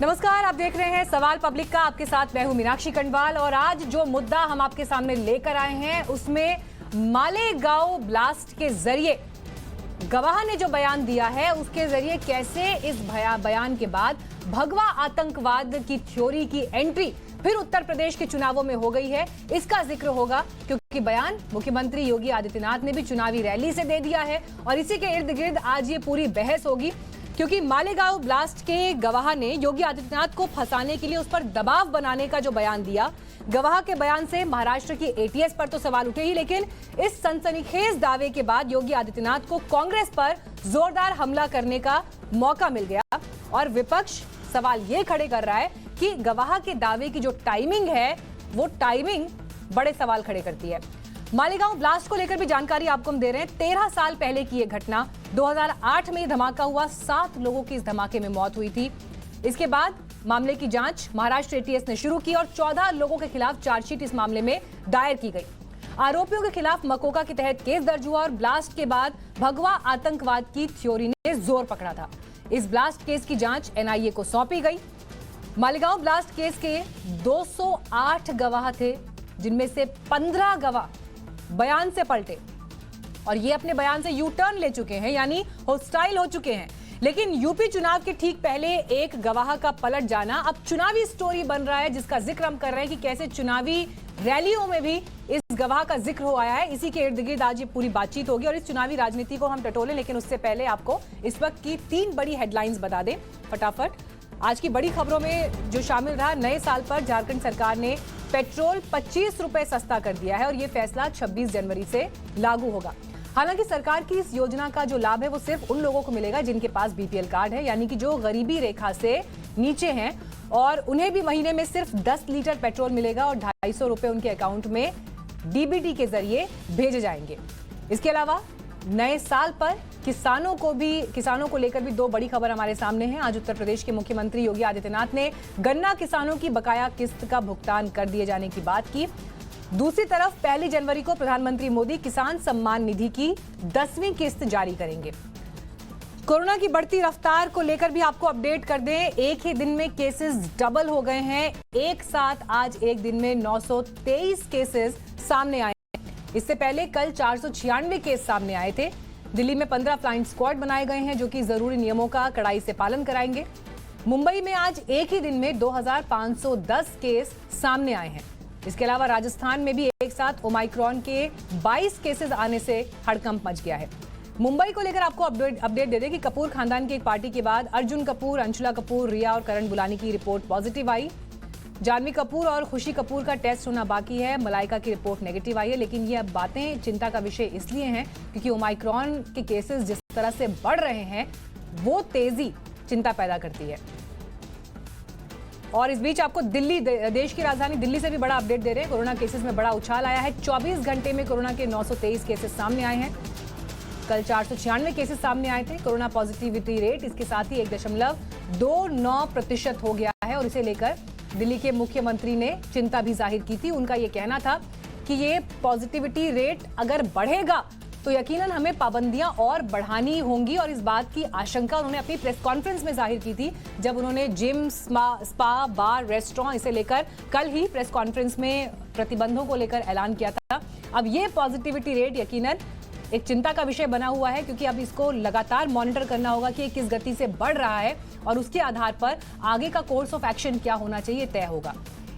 नमस्कार, आप देख रहे हैं सवाल पब्लिक का। आपके साथ मैं हूं मीनाक्षी कंडवाल और आज जो मुद्दा हम आपके सामने लेकर आए हैं उसमें मालेगांव ब्लास्ट के जरिए गवाह ने जो बयान दिया है उसके जरिए कैसे इस बयान के बाद भगवा आतंकवाद की थ्योरी की एंट्री फिर उत्तर प्रदेश के चुनावों में हो गई है, इसका जिक्र होगा। क्योंकि बयान मुख्यमंत्री योगी आदित्यनाथ ने भी चुनावी रैली से दे दिया है और इसी के इर्द गिर्द आज ये पूरी बहस होगी। क्योंकि मालेगांव ब्लास्ट के गवाह ने योगी आदित्यनाथ को फंसाने के लिए उस पर दबाव बनाने का जो बयान दिया, गवाह के बयान से महाराष्ट्र की एटीएस पर तो सवाल उठे ही, लेकिन इस सनसनीखेज दावे के बाद योगी आदित्यनाथ को कांग्रेस पर जोरदार हमला करने का मौका मिल गया और विपक्ष सवाल ये खड़े कर रहा है कि गवाह के दावे की जो टाइमिंग है वो टाइमिंग बड़े सवाल खड़े करती है। मालेगांव ब्लास्ट को लेकर भी जानकारी आपको हम दे रहे हैं। 13 साल पहले की यह घटना, 2008 में धमाका हुआ, 7 लोगों की इस धमाके में मौत हुई थी। इसके बाद मामले की जांच महाराष्ट्र एटीएस ने शुरू की और 14 लोगों के खिलाफ चार्जशीट इस मामले में दायर की गई। आरोपियों के खिलाफ मकोका के तहत केस दर्ज हुआ और ब्लास्ट के बाद भगवा आतंकवाद की थ्योरी ने जोर पकड़ा था। इस ब्लास्ट केस की जांच एनआईए को सौंपी गई। मालेगांव ब्लास्ट केस के 208 गवाह थे, जिनमें से 15 गवाह बयान से पलटे और ये अपने बयान से यू टर्न ले चुके हैं, यानी होस्टाइल हो चुके हैं। लेकिन यूपी चुनाव के ठीक पहले एक गवाह का पलट जाना अब चुनावी स्टोरी बन रहा है, जिसका जिक्र हम कर रहे हैं कि कैसे चुनावी रैलियों में भी इस गवाह का जिक्र हो आया है। इसी के इर्द गिर्द आज ये पूरी बातचीत होगी और इस चुनावी राजनीति को हम टटोलें, लेकिन उससे पहले आपको इस वक्त की 3 बड़ी हेडलाइंस बता दें फटाफट। आज की बड़ी खबरों में जो शामिल रहा, नए साल पर झारखंड सरकार ने पेट्रोल 25 रुपए सस्ता कर दिया है और यह फैसला 26 जनवरी से लागू होगा। हालांकि सरकार की इस योजना का जो लाभ है वो सिर्फ उन लोगों को मिलेगा जिनके पास बीपीएल कार्ड है, यानी कि जो गरीबी रेखा से नीचे हैं, और उन्हें भी महीने में सिर्फ 10 लीटर पेट्रोल मिलेगा और 250 रुपए उनके अकाउंट में डीबीटी के जरिए भेजे जाएंगे। इसके अलावा नए साल पर किसानों को लेकर भी 2 बड़ी खबर हमारे सामने हैं। आज उत्तर प्रदेश के मुख्यमंत्री योगी आदित्यनाथ ने गन्ना किसानों की बकाया किस्त का भुगतान कर दिए जाने की बात की। दूसरी तरफ 1 जनवरी को प्रधानमंत्री मोदी किसान सम्मान निधि की 10वीं किस्त जारी करेंगे। कोरोना की बढ़ती रफ्तार को लेकर भी आपको अपडेट कर दें। एक ही दिन में केसेस डबल हो गए हैं। एक साथ आज एक दिन में 923 केसेस सामने आए। इससे पहले कल 496 केस सामने आए थे। दिल्ली में 15 फ्लाइंग स्क्वाड बनाए गए हैं जो कि जरूरी नियमों का कड़ाई से पालन कराएंगे। मुंबई में आज एक ही दिन में 2510 केस सामने आए हैं। इसके अलावा राजस्थान में भी एक साथ ओमाइक्रॉन के 22 केसेस आने से हड़कंप मच गया है। मुंबई को लेकर आपको अपडेट दे दें कि कपूर खानदान की एक पार्टी के बाद अर्जुन कपूर, अंशुला कपूर, रिया और करण बुलानी की रिपोर्ट पॉजिटिव आई। जानवी कपूर और खुशी कपूर का टेस्ट होना बाकी है। मलाइका की रिपोर्ट नेगेटिव आई है, लेकिन ये अब बातें चिंता का विषय इसलिए हैं क्योंकि ओमाइक्रॉन के केसेस जिस तरह से बढ़ रहे हैं वो तेजी चिंता पैदा करती है। और इस बीच आपको देश की राजधानी दिल्ली से भी बड़ा अपडेट दे रहे हैं। कोरोना केसेस में बड़ा उछाल आया है। 24 घंटे में कोरोना के 923 केसेस सामने आए हैं। कल 496 केसेस सामने आए थे। कोरोना पॉजिटिविटी रेट इसके साथ ही 1.29% हो गया है और इसे लेकर दिल्ली के मुख्यमंत्री ने चिंता भी जाहिर की थी। उनका यह कहना था कि ये पॉजिटिविटी रेट अगर बढ़ेगा तो यकीनन हमें पाबंदियां और बढ़ानी होंगी और इस बात की आशंका उन्होंने अपनी प्रेस कॉन्फ्रेंस में जाहिर की थी जब उन्होंने जिम, स्पा, बार, रेस्टोरेंट इसे लेकर कल ही प्रेस कॉन्फ्रेंस में प्रतिबंधों को लेकर ऐलान किया था। अब ये पॉजिटिविटी रेट यकीनन एक चिंता का विषय बना हुआ है क्योंकि अब इसको लगातार मॉनिटर करना होगा कि किस गति से बढ़ रहा है और उसके आधार पर आगे का कोर्स ऑफ एक्शन क्या होना चाहिए तय होगा।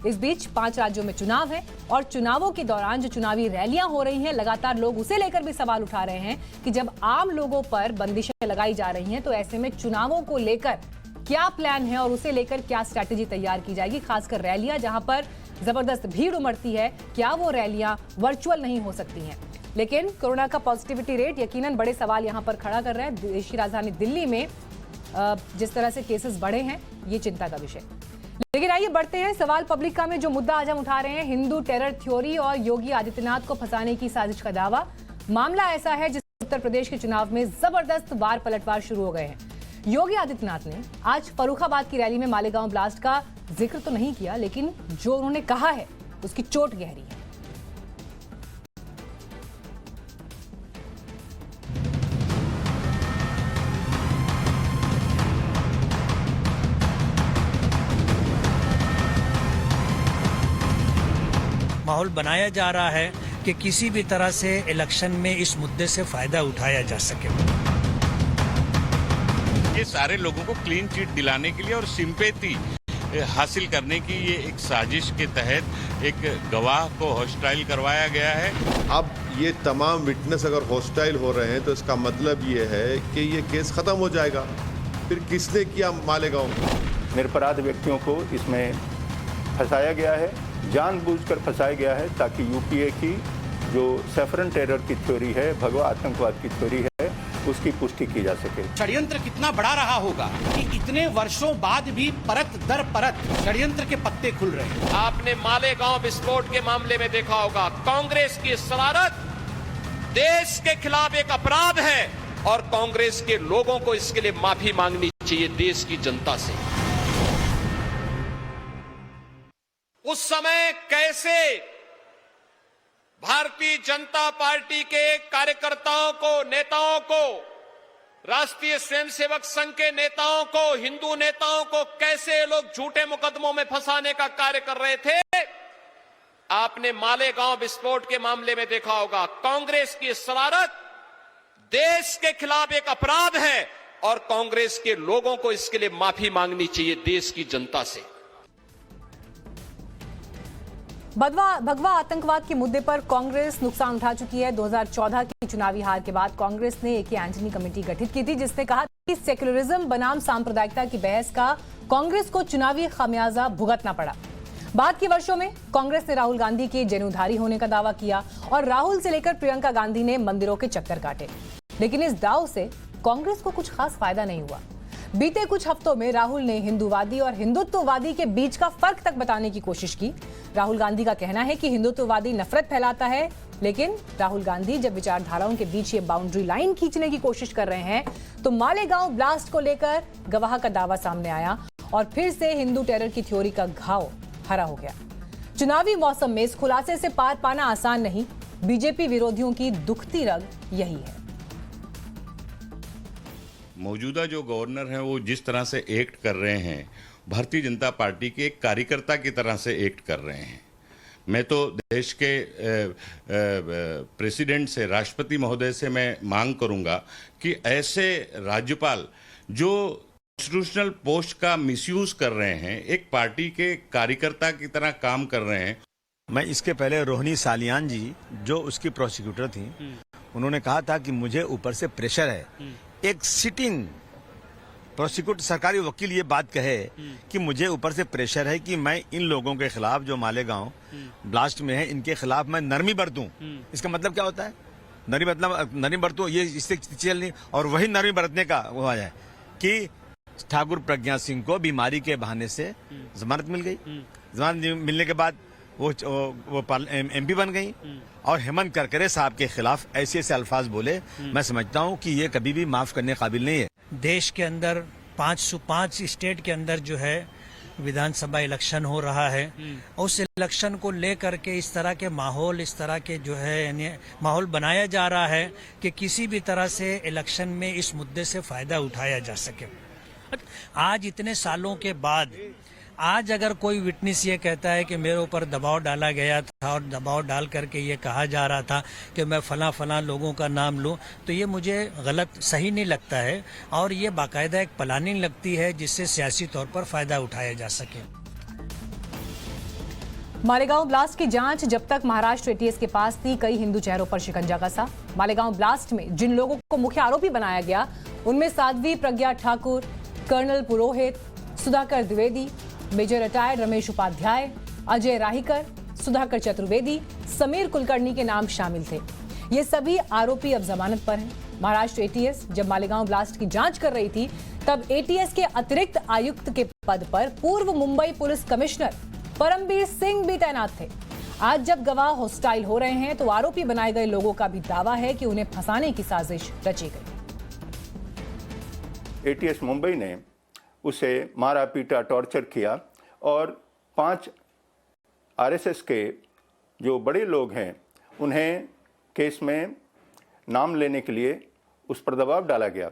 इस बीच 5 राज्यों में चुनाव है और चुनावों के दौरान जो चुनावी रैलियां हो रही हैं, लगातार लोग उसे लेकर भी सवाल उठा रहे हैं कि जब आम लोगों पर बंदिशें लगाई जा रही हैं तो ऐसे में चुनावों को लेकर क्या प्लान है और उसे लेकर क्या स्ट्रैटेजी तैयार की जाएगी। खासकर रैलियां जहां पर जबरदस्त भीड़ उमड़ती है, क्या वो रैलियां वर्चुअल नहीं हो सकती हैं। लेकिन कोरोना का पॉजिटिविटी रेट यकीनन बड़े सवाल यहां पर खड़ा कर रहा है। देश की राजधानी दिल्ली में जिस तरह से केसेस बढ़े हैं, ये चिंता का विषय। लेकिन आइए बढ़ते हैं सवाल पब्लिक का में जो मुद्दा आज हम उठा रहे हैं, हिंदू टेरर थ्योरी और योगी आदित्यनाथ को फंसाने की साजिश का दावा। मामला ऐसा है जिस उत्तर प्रदेश के चुनाव में जबरदस्त वार पलटवार शुरू हो गए हैं। योगी आदित्यनाथ ने आज फर्रुखाबाद की रैली में मालेगांव ब्लास्ट का जिक्र तो नहीं किया, लेकिन जो उन्होंने कहा है उसकी चोट गहरी है। माहौल बनाया जा रहा है कि किसी भी तरह से इलेक्शन में इस मुद्दे से फायदा उठाया जा सके। ये सारे लोगों को क्लीन चिट दिलाने के लिए और सिंपैथी हासिल करने की ये एक साजिश के तहत एक गवाह को हॉस्टाइल करवाया गया है। अब ये तमाम विटनेस अगर हॉस्टाइल हो रहे हैं तो इसका मतलब ये है कि ये केस खत्म हो जाएगा। फिर किसने किया मालेगांव? निरपराध व्यक्तियों को इसमें फंसाया गया है, जानबूझकर फंसाया गया है ताकि यूपीए की जो सैफरन टेरर की थ्योरी है, भगवा आतंकवाद की थ्योरी है, उसकी पुष्टि की जा सके। षड्यंत्र कितना बड़ा रहा होगा कि इतने वर्षों बाद भी परत दर परत षड्यंत्र के पत्ते खुल रहे हैं। आपने मालेगांव विस्फोट के मामले में देखा होगा, कांग्रेस की शरारत देश के खिलाफ एक अपराध है और कांग्रेस के लोगों को इसके लिए माफी मांगनी चाहिए देश की जनता से। उस समय कैसे भारतीय जनता पार्टी के कार्यकर्ताओं को, नेताओं को, राष्ट्रीय स्वयंसेवक संघ के नेताओं को, हिंदू नेताओं को कैसे लोग झूठे मुकदमों में फंसाने का कार्य कर रहे थे, आपने मालेगांव विस्फोट के मामले में देखा होगा। कांग्रेस की शरारत देश के खिलाफ एक अपराध है और कांग्रेस के लोगों को इसके लिए माफी मांगनी चाहिए देश की जनता से। भगवा आतंकवाद के मुद्दे पर कांग्रेस नुकसान उठा चुकी है। 2014 की चुनावी हार के बाद कांग्रेस ने ए के एंटनी कमेटी गठित की थी, जिसने कहा कि सेक्युलरिज्म बनाम सांप्रदायिकता की बहस का कांग्रेस को चुनावी खामियाजा भुगतना पड़ा। बाद के वर्षों में कांग्रेस ने राहुल गांधी के जनेऊधारी होने का दावा किया और राहुल से लेकर प्रियंका गांधी ने मंदिरों के चक्कर काटे, लेकिन इस दाव से कांग्रेस को कुछ खास फायदा नहीं हुआ। बीते कुछ हफ्तों में राहुल ने हिंदूवादी और हिंदुत्ववादी के बीच का फर्क तक बताने की कोशिश की। राहुल गांधी का कहना है कि हिंदुत्ववादी नफरत फैलाता है, लेकिन राहुल गांधी जब विचारधाराओं के बीच ये बाउंड्री लाइन खींचने की कोशिश कर रहे हैं तो मालेगांव ब्लास्ट को लेकर गवाह का दावा सामने आया और फिर से हिंदू टेरर की थ्योरी का घाव हरा हो गया। चुनावी मौसम में इस खुलासे से पार पाना आसान नहीं। बीजेपी विरोधियों की दुखती रग यही है। मौजूदा जो गवर्नर हैं वो जिस तरह से एक्ट कर रहे हैं, भारतीय जनता पार्टी के एक कार्यकर्ता की तरह से एक्ट कर रहे हैं। मैं तो देश के प्रेसिडेंट से, राष्ट्रपति महोदय से मैं मांग करूंगा कि ऐसे राज्यपाल जो कॉन्स्टिट्यूशनल पोस्ट का मिसयूज कर रहे हैं, एक पार्टी के कार्यकर्ता की तरह काम कर रहे हैं। मैं इसके पहले रोहिणी सालियान जी जो उसकी प्रोसिक्यूटर थी, उन्होंने कहा था कि मुझे ऊपर से प्रेशर है। एक सिटिंग प्रोसिक्यूटर सरकारी वकील ये बात कहे कि मुझे ऊपर से प्रेशर है कि मैं इन लोगों के खिलाफ जो मालेगांव ब्लास्ट में है, इनके खिलाफ मैं नरमी बरतूं। इसका मतलब क्या होता है? नरमी बरतूं, ये इससे चल नहीं। और वही नरमी बरतने का वो आ जाए कि ठाकुर प्रज्ञा सिंह को बीमारी के बहाने से जमानत मिल गई। जमानत मिलने के बाद वो एमपी बन गई और हेमंत करकरे साहब के खिलाफ ऐसे ऐसे अल्फाज बोले। मैं समझता हूं कि ये कभी भी माफ करने काबिल नहीं है। देश के अंदर 505 स्टेट के अंदर जो है विधानसभा इलेक्शन हो रहा है, उस इलेक्शन को लेकर के इस तरह के माहौल, इस तरह के जो है यानी माहौल बनाया जा रहा है कि किसी भी तरह से इलेक्शन में इस मुद्दे से फायदा उठाया जा सके। आज इतने सालों के बाद आज अगर कोई विटनेस ये कहता है कि मेरे ऊपर दबाव डाला गया था और दबाव डाल करके ये कहा जा रहा था कि मैं फला लोगों का नाम लूं, तो ये मुझे गलत, सही नहीं लगता है और ये बाकायदा एक प्लानिंग लगती है जिससे सियासी तौर पर फायदा उठाया जा सके। मालेगांव ब्लास्ट की जांच जब तक महाराष्ट्र एटीएस के पास थी, कई हिंदू चेहरों पर शिकंजा कसा। मालेगांव ब्लास्ट में जिन लोगों को मुख्य आरोपी बनाया गया उनमें साध्वी प्रज्ञा ठाकुर, कर्नल पुरोहित, सुधाकर द्विवेदी, मेजर रिटायर्ड रमेश उपाध्याय, अजय राहीकर, सुधाकर चतुर्वेदी, समीर कुलकर्णी के नाम शामिल थे। ये सभी आरोपी अब जमानत पर हैं। महाराष्ट्र एटीएस जब मालेगांव ब्लास्ट की जांच कर रही थी तब एटीएस के अतिरिक्त आयुक्त के पद पर पूर्व मुंबई पुलिस कमिश्नर परमबीर सिंह भी तैनात थे। आज जब गवाह हॉस्टाइल हो रहे हैं तो आरोपी बनाए गए लोगों का भी दावा है कि उन्हें फंसाने की साजिश रची गई। एटीएस मुंबई ने उसे मारा पीटा, टॉर्चर किया और 5 आरएसएस के जो बड़े लोग हैं उन्हें केस में नाम लेने के लिए उस पर दबाव डाला गया।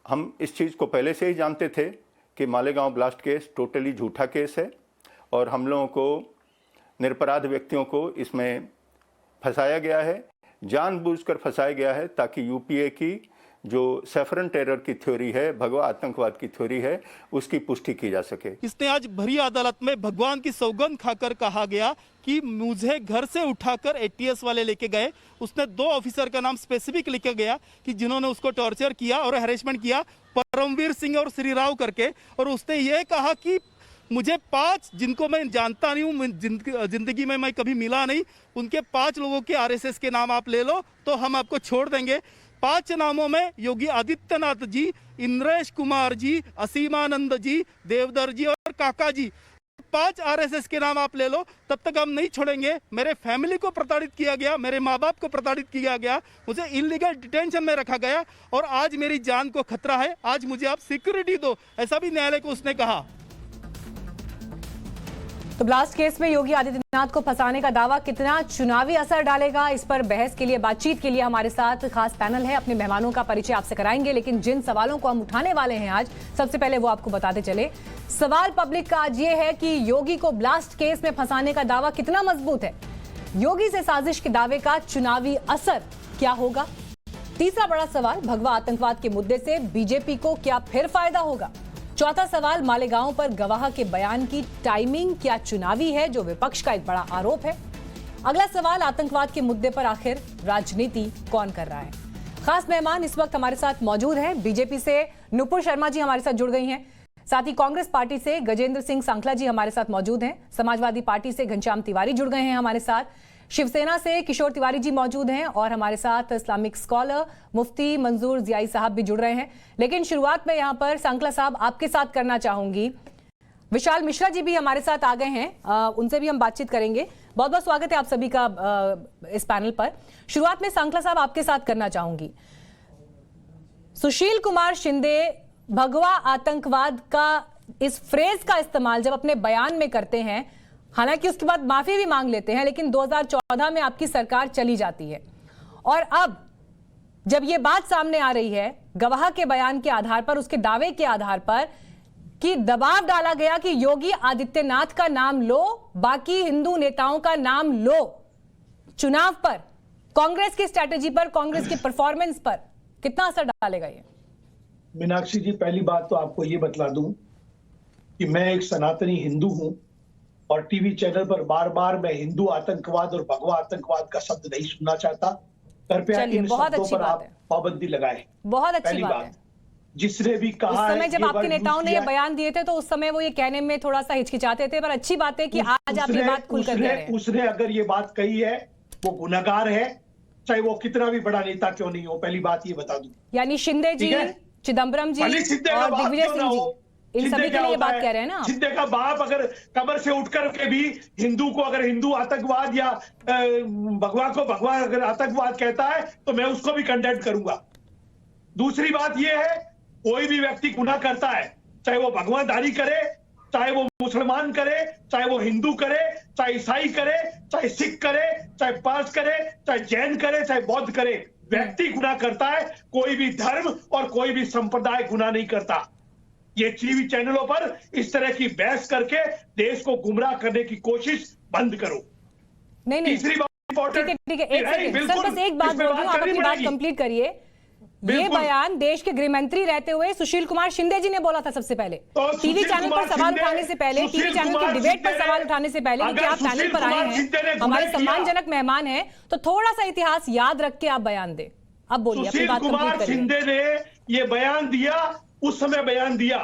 हम इस चीज़ को पहले से ही जानते थे कि मालेगांव ब्लास्ट केस टोटली झूठा केस है और हम लोगों को निरपराध व्यक्तियों को इसमें फंसाया गया है, जानबूझकर फंसाया गया है ताकि यूपीए की जो सैफरन टेरर की थ्योरी है, भगवा आतंकवाद की थ्योरी है, उसकी पुष्टि की जा सके। इसने आज भरी अदालत में भगवान की सौगंध खाकर कहा गया कि मुझे घर से उठाकर एटीएस वाले लेके गए। उसने 2 ऑफिसर का नाम स्पेसिफिक लिखा गया कि जिन्होंने उसको टॉर्चर किया और हैरेसमेंट किया, परमवीर सिंह और श्री राव करके। और उसने ये कहा कि मुझे 5 जिनको मैं जानता नहीं हूँ, जिंदगी में मैं कभी मिला नहीं, उनके 5 लोगों के आरएसएस के नाम आप ले लो तो हम आपको छोड़ देंगे। 5 नामों में योगी आदित्यनाथ जी, इंद्रेश कुमार जी, असीमानंद जी, देवधर जी और काका जी, 5 आरएसएस के नाम आप ले लो, तब तक हम नहीं छोड़ेंगे। मेरे फैमिली को प्रताड़ित किया गया, मेरे माँ बाप को प्रताड़ित किया गया, मुझे इलीगल डिटेंशन में रखा गया और आज मेरी जान को खतरा है। आज मुझे आप सिक्योरिटी दो, ऐसा भी न्यायालय को उसने कहा। तो ब्लास्ट केस में योगी आदित्यनाथ को फंसाने का दावा कितना चुनावी असर डालेगा, इस पर बहस के लिए, बातचीत के लिए हमारे साथ खास पैनल है। अपने मेहमानों का परिचय आपसे कराएंगे, लेकिन जिन सवालों को हम उठाने वाले हैं आज, सबसे पहले वो आपको बताते चले। सवाल पब्लिक का आज ये है कि योगी को ब्लास्ट केस में फंसाने का दावा कितना मजबूत है, योगी से साजिश के दावे का चुनावी असर क्या होगा। तीसरा बड़ा सवाल, भगवा आतंकवाद के मुद्दे से बीजेपी को क्या फिर फायदा होगा। चौथा सवाल, मालेगांव पर गवाह के बयान की टाइमिंग क्या चुनावी है, जो विपक्ष का एक बड़ा आरोप है। अगला सवाल, आतंकवाद के मुद्दे पर आखिर राजनीति कौन कर रहा है। खास मेहमान इस वक्त हमारे साथ मौजूद हैं। बीजेपी से नुपुर शर्मा जी हमारे साथ जुड़ गई हैं, साथ ही कांग्रेस पार्टी से गजेंद्र सिंह सांखला जी हमारे साथ मौजूद हैं, समाजवादी पार्टी से घनश्याम तिवारी जुड़ गए हैं हमारे साथ, शिवसेना से किशोर तिवारी जी मौजूद हैं और हमारे साथ इस्लामिक स्कॉलर मुफ्ती मंजूर जियाई साहब भी जुड़ रहे हैं। लेकिन शुरुआत में यहां पर सांखला साहब आपके साथ करना चाहूंगी। विशाल मिश्रा जी भी हमारे साथ आ गए हैं, उनसे भी हम बातचीत करेंगे। बहुत बहुत स्वागत है आप सभी का इस पैनल पर। शुरुआत में सांखला साहब आपके साथ करना चाहूंगी। सुशील कुमार शिंदे भगवा आतंकवाद का इस फ्रेज का इस्तेमाल जब अपने बयान में करते हैं, हालांकि उसके बाद माफी भी मांग लेते हैं, लेकिन 2014 में आपकी सरकार चली जाती है और अब जब ये बात सामने आ रही है गवाह के बयान के आधार पर, उसके दावे के आधार पर कि दबाव डाला गया कि योगी आदित्यनाथ का नाम लो, बाकी हिंदू नेताओं का नाम लो, चुनाव पर, कांग्रेस की स्ट्रैटेजी पर, कांग्रेस के परफॉर्मेंस पर कितना असर डालेगा ये। मीनाक्षी जी, पहली बात तो आपको ये बतला दूं कि मैं एक सनातनी हिंदू हूं और टीवी चैनल पर बार बार मैं हिंदू आतंकवाद और भगवा आतंकवाद का शब्द नहीं सुनना चाहता। कृपया इन शब्दों पर आप पाबंदी लगाएं। बहुत अच्छी बात है। जिसने भी कहा, उस समय जब आपके नेताओं ने ये बयान दिए थे तो उस समय वो ये कहने में थोड़ा सा हिचकिचाते थे, पर अच्छी बात है कि आज आप ये बात खुलकर कह रहे हैं। उसने अगर ये बात कही है वो गुनहगार है, चाहे वो कितना भी बड़ा नेता क्यों नहीं हो। पहली बात ये बता दूं, यानी शिंदे जी, चिदम्बरम जी और दिग्विजय सिंह जी, इन सभी के लिए ये बात कह रहे हैं ना। शिंदे का बाप अगर कब्र से उठकर के भी हिंदू को अगर हिंदू आतंकवाद या भगवा को भगवा अगर आतंकवाद कहता है तो मैं उसको भी कंडेम करूंगा। दूसरी बात ये है, कोई भी व्यक्ति गुनाह करता है, चाहे वो भगवानदारी करे, चाहे वो मुसलमान करे, चाहे वो हिंदू करे, चाहे ईसाई करे, चाहे सिख करे, चाहे पारस करे, चाहे जैन करे, चाहे बौद्ध करे, व्यक्ति गुनाह करता है। कोई भी धर्म और कोई भी संप्रदाय गुनाह नहीं करता। ये टीवी चैनलों पर इस तरह की बहस करके देश को गुमराह करने की कोशिश बंद करो। नहीं, तीसरी बात इंपॉर्टेंट, ठीक है, एक सेकंड सर, बस एक बात बोल दूं, आप अपनी बात कंप्लीट करिए। ये बयान देश के गृह मंत्री रहते हुए सुशील कुमार शिंदे जी ने बोला था सबसे पहले, टीवी चैनल पर सवाल उठाने से पहले, टीवी चैनल की डिबेट पर सवाल उठाने से पहले, क्योंकि आप पैनल पर आए हैं, हमारे सम्मानजनक मेहमान हैं, तो थोड़ा सा इतिहास याद रख के आप बयान दें। अब बोलिए, अपनी बात कंप्लीट करिए। शिंदे ने ये बयान दिया, उस समय बयान दिया,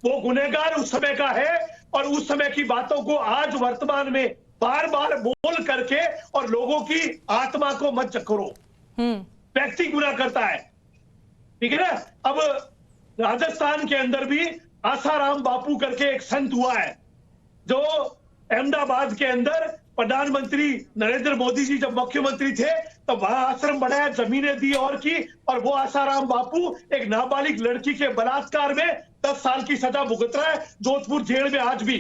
वो गुनहगार उस समय का है और उस समय की बातों को आज वर्तमान में बार बार बोल करके और लोगों की आत्मा को मत चकरो। व्यक्ति गुनाह करता है, ठीक है ना। अब राजस्थान के अंदर भी आसाराम बापू करके एक संत हुआ है, जो अहमदाबाद के अंदर प्रधानमंत्री नरेंद्र मोदी जी जब मुख्यमंत्री थे तो वहां आश्रम बनाया, जमीनें दी और की, और वो आसाराम बापू एक नाबालिग लड़की के बलात्कार में 10 साल की सजा भुगत रहा है जोधपुर जेल में आज भी।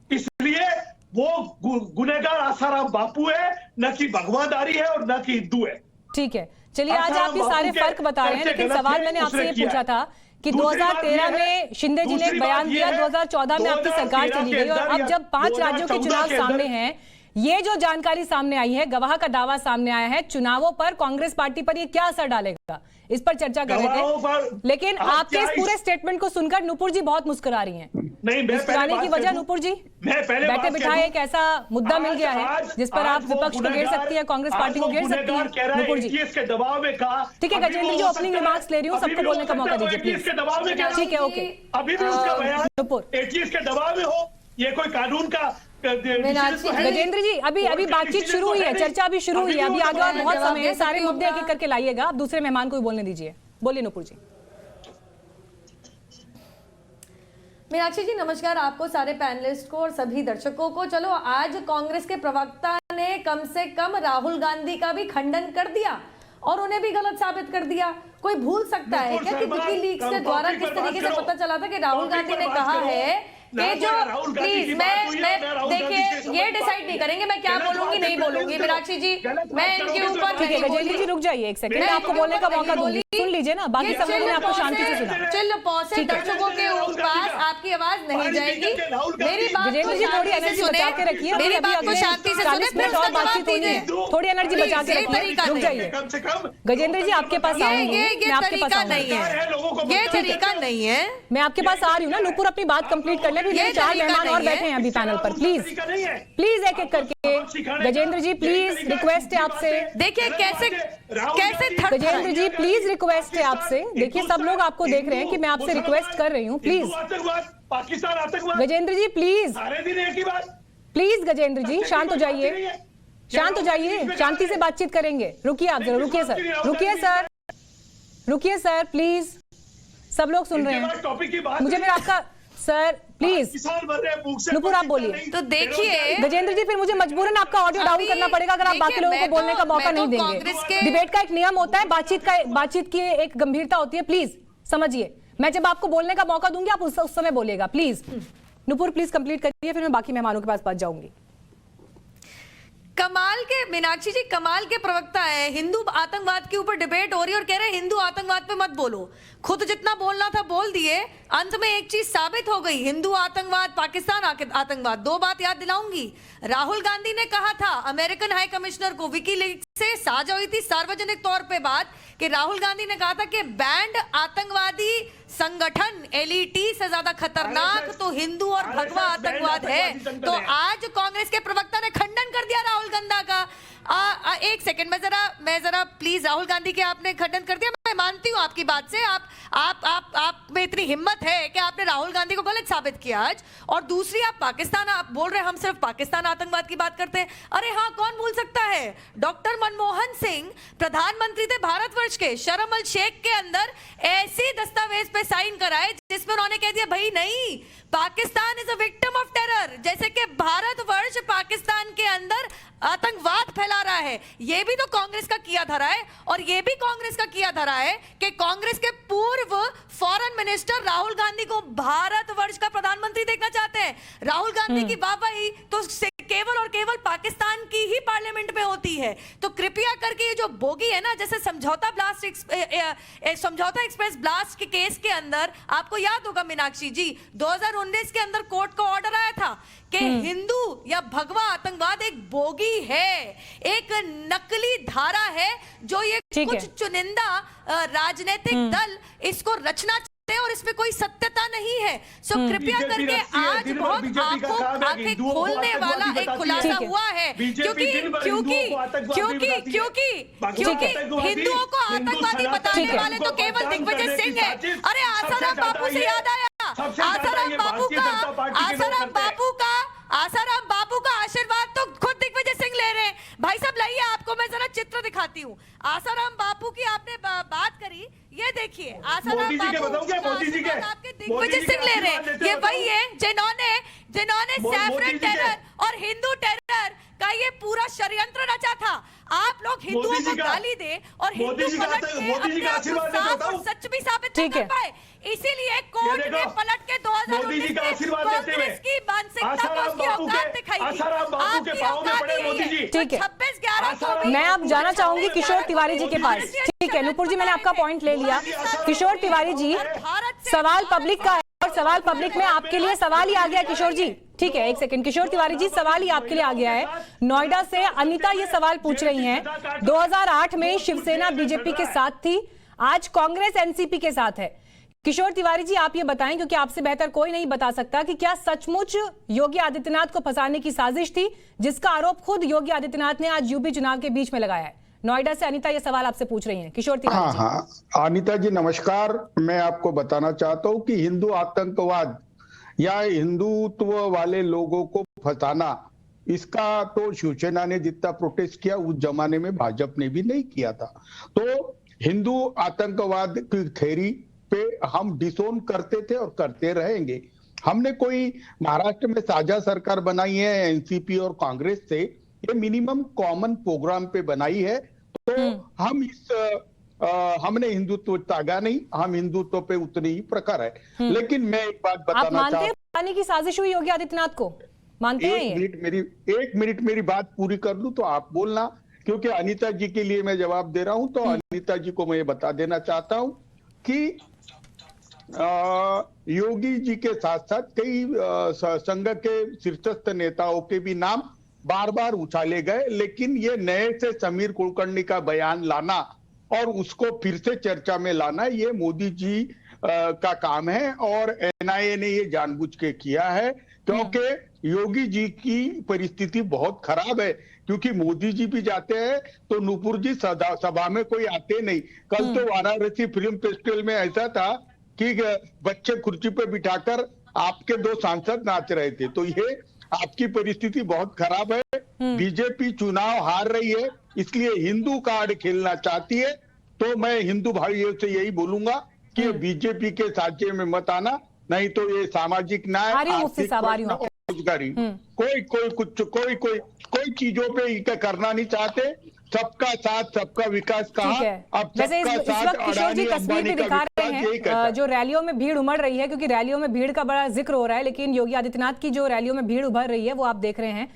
इसलिए वो गुनहगार आसाराम बापू है, न कि भगवानदारी है और न कि हिंदू है। ठीक है, चलिए आज आप ये सारे फर्क बता रहे हैं, लेकिन सवाल मैंने आपसे ये पूछा था कि दूसरी बात 2013 यह है- में शिंदे जी ने एक दूसरी बयान बात दिया, यह है, 2014 में आपकी सरकार 2013 चली के गई और अंदर अब जब 5 राज्यों के 2014 चुनाव के सामने अंदर- हैं, ये जो जानकारी सामने आई है, गवाह का दावा सामने आया है, चुनावों पर कांग्रेस पार्टी पर ये क्या असर डालेगा, इस पर चर्चा कर रहे गवाहों थे। पर लेकिन आप आपके क्या इस पूरे स्टेटमेंट को सुनकर नुपुर जी बहुत मुस्कुरा रही हैं। नहीं, मैं मुस्कुराने पहले की बात वजह कह दूं। नुपुर जी, मैं पहले बैठे बात कह बिठाए दूं। एक ऐसा मुद्दा मिल गया है जिस पर आप आज वो विपक्ष को घेर गुनहगार- सकती है, कांग्रेस पार्टी को आज वो घेर सकती गुनहगार कह रहा है। है, नुपुर जी, 21 के दबाव में कहा। ठीक है अभी गजेंद्र भी जी, हो ओपनिंग सकता है, रिमार्क्स ले रही हूँ, अभी सबको भी हो बोलने का सकता मौका है, वो दीजिए 21 प्लीज। के दबाव में कह रहा ठीक है, हूं ओके। अभी भी उसका बयान नुपुर, 21 के दबाव में हो, ये कोई कानून का मीनाक्षी, गजेंद्र जी, अभी बातचीत शुरू हुई है, चर्चा अभी शुरू हुई है, अभी आगे और बहुत समय है, सारे मुद्दे एक एक करके लाइएगा, आप दूसरे मेहमान को भी बोलने दीजिए। बोलिए नुपुर जी। मीनाक्षी जी नमस्कार आपको, सारे पैनलिस्ट को और सभी दर्शकों को। चलो, आज कांग्रेस के प्रवक्ता ने कम से कम राहुल गांधी का भी खंडन कर दिया और उन्हें भी गलत साबित कर दिया। कोई भूल सकता है क्या कि विकीलीक्स के द्वारा किस तरीके से पता चला था कि राहुल गांधी ने कहा है कि जो प्लीज मैं देखिए ये डिसाइड नहीं करेंगे मैं क्या बोलूंगी नहीं बोलूंगी। मीनाक्षी जी मैं इनके ऊपर ठीक है गजेंद्र जी, रुक जाइए एक सेकंड, मैं आपको बोलने का मौका दूंगी, सुन लीजिए ना, बाकी सब लोगों ने आपको शांति से सुना। चिल्ल पौसे दर्शकों के पास आपकी आवाज नहीं जाएगी। मेरी बात गजेंद्र जी थोड़ी एनर्जी बचा के रखिए, मेरी बात को शांति से सुने, फिर उसका जवाब दीजिए। थोड़ी एनर्जी बचा के रखिए, रुक जाइए। कम से कम गजेंद्र जी आपके पास आऊंगी, मैं आपके पास तरीका नहीं आऊंगी, है, ये तरीका नहीं है। मैं आपके पास आ रही हूँ ना। नुपुर अपनी बात कंप्लीट कर ले, फिर मेरे 4 मेहमान और बैठे हैं अभी पैनल पर। प्लीज प्लीज एक एक करके गजेंद्र जी, प्लीज रिक्वेस्ट है आपसे। देखिए कैसे गजेंद्र जी प्लीज रिक्वेस्ट है आपसे, देखिए सब लोग आपको देख रहे हैं कि मैं आपसे रिक्वेस्ट कर रही हूँ, प्लीज पाकिस्तान आतंकवाद, गजेंद्र जी प्लीज सारे दिन एक ही बात। प्लीज गजेंद्र जी शांत हो जाइए, शांत हो जाइए, शांति से बातचीत करेंगे। रुकिए आप जरा, रुकिए सर, रुकिए सर, रुकिए सर, प्लीज सब लोग सुन रहे हैं, टॉपिक की बात मुझे फिर आपका सर प्लीज। किसान मर रहे हैं भूख से। नुपुर आप बोलिए। तो देखिए गजेंद्र जी, फिर मुझे मजबूरन आपका ऑडियो डाउन करना पड़ेगा अगर आप बाकी लोगों को बोलने का मौका नहीं देंगे। डिबेट का एक नियम होता है, बातचीत की एक गंभीरता होती है, प्लीज समझिए। मैं जब आपको बोलने का मौका दूंगी आप उस समय बोलिएगा, प्लीज। नुपुर प्लीज कंप्लीट करिए, फिर मैं बाकी मेहमानों के पास पहुंच जाऊंगी। कमाल के मीनाक्षी जी, कमाल के प्रवक्ता है। हिंदू आतंकवाद के ऊपर डिबेट हो रही है और कह रहे हैं हिंदू आतंकवाद पे मत बोलो। खुद जितना बोलना था बोल दिए, अंत में एक चीज साबित हो गई, हिंदू आतंकवाद पाकिस्तान आतंकवाद। दो बात याद दिलाऊंगी, राहुल गांधी ने कहा था अमेरिकन हाई कमिश्नर को, विकीलीक्स से साझा हुई थी सार्वजनिक तौर पे बात, कि राहुल गांधी ने कहा था कि बैंड आतंकवादी संगठन एलईटी से ज्यादा खतरनाक तो हिंदू और भगवा आतंकवाद है। तो आज कांग्रेस के प्रवक्ता ने खंडन कर दिया राहुल गांधी का। एक सेकंड, मैं जरा प्लीज, राहुल गांधी के आपने खंडन कर दिया, मैं मानती हूं आपकी बात से, आप में इतनी हिम्मत है कि आपने राहुल गांधी को गलत साबित किया आज। और दूसरी, आप पाकिस्तान, आप बोल रहे हैं हम सिर्फ पाकिस्तान आतंकवाद की बात करते हैं। अरे हाँ, कौन भूल सकता है, डॉक्टर मनमोहन सिंह प्रधानमंत्री थे भारतवर्ष के, शर्म अल शेख के अंदर ऐसी दस्तावेज पे साइन कराए जिसमें उन्होंने कह दिया भाई नहीं, Pakistan is a victim of terror, जैसे कि भारतवर्ष पाकिस्तान के अंदर आतंकवाद फैला रहा है। यह भी तो कांग्रेस का किया धरा है, और यह भी कांग्रेस का किया धरा है कि कांग्रेस के पूर्व फॉरेन मिनिस्टर राहुल गांधी को भारतवर्ष का प्रधानमंत्री देखना चाहते हैं। राहुल गांधी की वाहवाही तो केवल और केवल पाकिस्तान की ही पार्लियामेंट में होती है। तो कृपया करके ये जो बोगी है ना, जैसे समझौता एक्सप्रेस ब्लास्ट के केस के अंदर आपको याद होगा मीनाक्षी जी, 2019 के अंदर कोर्ट का ऑर्डर आया था कि हिंदू या भगवा आतंकवाद एक बोगी है, एक नकली धारा है जो ये कुछ चुनिंदा राजनीतिक दल इसको रचना और इसमें कोई सत्यता नहीं है। सो कृपया करके आज बहुत आंखें खोलने वाला एक खुलासा हुआ है, क्योंकि हिंदुओं को आतंकवादी बताने वाले तो केवल दिग्विजय सिंह है। अरे आसाराम बापू से याद आया, आसाराम बापू का आशीर्वाद तो खुद दिग्विजय सिंह ले रहे हैं। भाई साहब लाइए, आपको मैं जरा चित्र दिखाती हूँ। आसाराम बापू की आपने बात करी, ये देखिए आसाराम बापू आपके दिग्विजय सिंह ले रहे हैं। ये वही है जिन्होंने सैफरन टेरर और हिंदू टेरर का ये पूरा षड्यंत्र रचा था। आप लोग हिंदुओं को गाली दे और हिंदू पलट के अपने आप को साफ और सच भी साबित नहीं कर पाए, इसीलिए कोर्ट ने पलट के 2019 में कांग्रेस की मानसिकता को उसकी औकात दिखाई थी। आपकी औकात यही है। 26/11 को मैं अब जाना चाहूंगी किशोर तिवारी जी के पास। ठीक है। है नुपुर जी, मैंने आपका पॉइंट ले लिया। किशोर तिवारी जी, सवाल पब्लिक का है और सवाल पब्लिक में आपके लिए सवाल ही आ गया किशोर जी। ठीक है, एक सेकंड किशोर तिवारी जी, सवाल ही आपके लिए आ गया है। नोएडा से अनीता ये सवाल पूछ रही हैं, 2008 में शिवसेना बीजेपी के साथ थी, आज कांग्रेस एनसीपी के साथ है। किशोर तिवारी जी आप ये बताएं, क्योंकि आपसे बेहतर कोई नहीं बता सकता, कि क्या सचमुच योगी आदित्यनाथ को फंसाने की साजिश थी, जिसका आरोप खुद योगी आदित्यनाथ ने आज यूपी चुनाव के बीच में लगाया है। नोएडा से अनीता ये सवाल आपसे पूछ रही हैं। किशोर तिवारी जी। हाँ, अनीता जी नमस्कार। मैं आपको बताना चाहता हूं कि हिंदू आतंकवाद या हिंदुत्व वाले लोगों को फंसाना, इसका तो शिवसेना ने जितना प्रोटेस्ट किया उस जमाने में भाजपा ने भी नहीं किया था। तो हिंदू आतंकवाद की थ्योरी पे हम डिसोन करते थे और करते रहेंगे। हमने कोई महाराष्ट्र में साझा सरकार बनाई है एनसीपी और कांग्रेस से, ये मिनिमम कॉमन प्रोग्राम पे बनाई है। तो हम हमने हिंदुत्व त्यागा नहीं, हम हिंदुत्व पे उतने ही प्रकार है। लेकिन मैं एक बात बताना चाहता हूं की साजिश हुई योगी आदित्यनाथ को, मानते हैं? एक मिनट मेरी बात पूरी कर लूं तो आप बोलना, क्योंकि अनीता जी के लिए मैं जवाब दे रहा हूं। तो अनीता जी को मैं बता देना चाहता हूं कि योगी जी के साथ साथ कई संघ के शीर्षस्थ नेताओं के भी नाम बार बार उछाले गए, लेकिन ये नए से समीर कुलकर्णी का बयान लाना और उसको फिर से चर्चा में लाना, ये मोदी जी का काम है और एनआईए ने ये जानबूझ के किया है, क्योंकि योगी जी की परिस्थिति बहुत खराब है। क्योंकि मोदी जी भी जाते हैं तो नुपुर जी सभा में कोई आते नहीं। कल तो वाराणसी फिल्म फेस्टिवल में ऐसा था कि बच्चे कुर्सी पे बिठाकर आपके 2 सांसद नाच रहे थे। तो ये आपकी परिस्थिति बहुत खराब है। बीजेपी चुनाव हार रही है, इसलिए हिंदू कार्ड खेलना चाहती है। तो मैं हिंदू भाइयों से यही बोलूंगा कि बीजेपी के साझे में मत आना, नहीं तो ये सामाजिक न्याय, आर्थिक रोजगारी, कोई चीजों पे करना नहीं चाहते। सबका साथ सबका विकास कहा। अब वैसे इस वक्त किशोर जी तस्वीर भी दिखा रहे हैं जो रैलियों में भीड़ उमड़ रही है, क्योंकि रैलियों में भीड़ का बड़ा जिक्र हो रहा है, लेकिन योगी आदित्यनाथ की जो रैलियों में भीड़ उभर रही है वो आप देख रहे हैं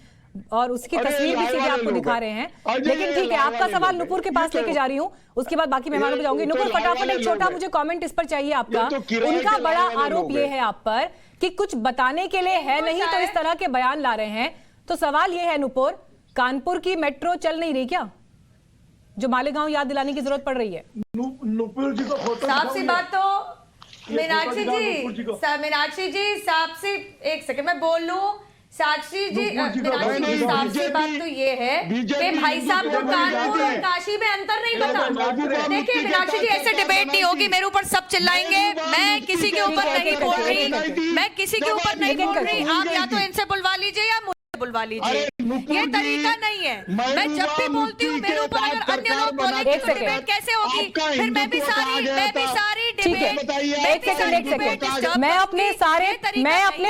और उसकी तस्वीर भी सीधे आपको दिखा रहे हैं। लेकिन ठीक है, आपका सवाल नुपुर के पास लेके जा रही हूँ, उसके बाद बाकी मेहमानों को जाऊंगी। नुपुर फटाफट एक छोटा मुझे कमेंट इस पर चाहिए आपका। उनका बड़ा आरोप ये है आप पर कि कुछ बताने के लिए है नहीं तो इस तरह के बयान ला रहे हैं। तो सवाल ये है नुपुर, कानपुर की मेट्रो चल नहीं रही क्या, जो मालेगांव याद दिलाने की जरूरत पड़ रही है? नुपुर जी को फोटो साफ सी बात तो मीनाक्षी जी साफ सी, एक सेकंड मैं बोल लूं। साक्षी जी, मीनाक्षी जी साफ सी बात तो ये है कि भाई साहब को कानपुर और काशी में अंतर नहीं पता। देखिए मीनाक्षी जी, ऐसे डिबेट नहीं होगी, मेरे ऊपर सब चिल्लाएंगे। मैं किसी के ऊपर नहीं बोल रही, आप या तो इनसे बुलवा लीजिए या बुलवा लीजिए, ये तरीका नहीं है। मैं जब भी बोलती हूँ मेरे ऊपर अगर अन्य लोग बोलेंगे तो डिबेट कैसे होगी? फिर मैं भी सारी डिबेट मैं अपने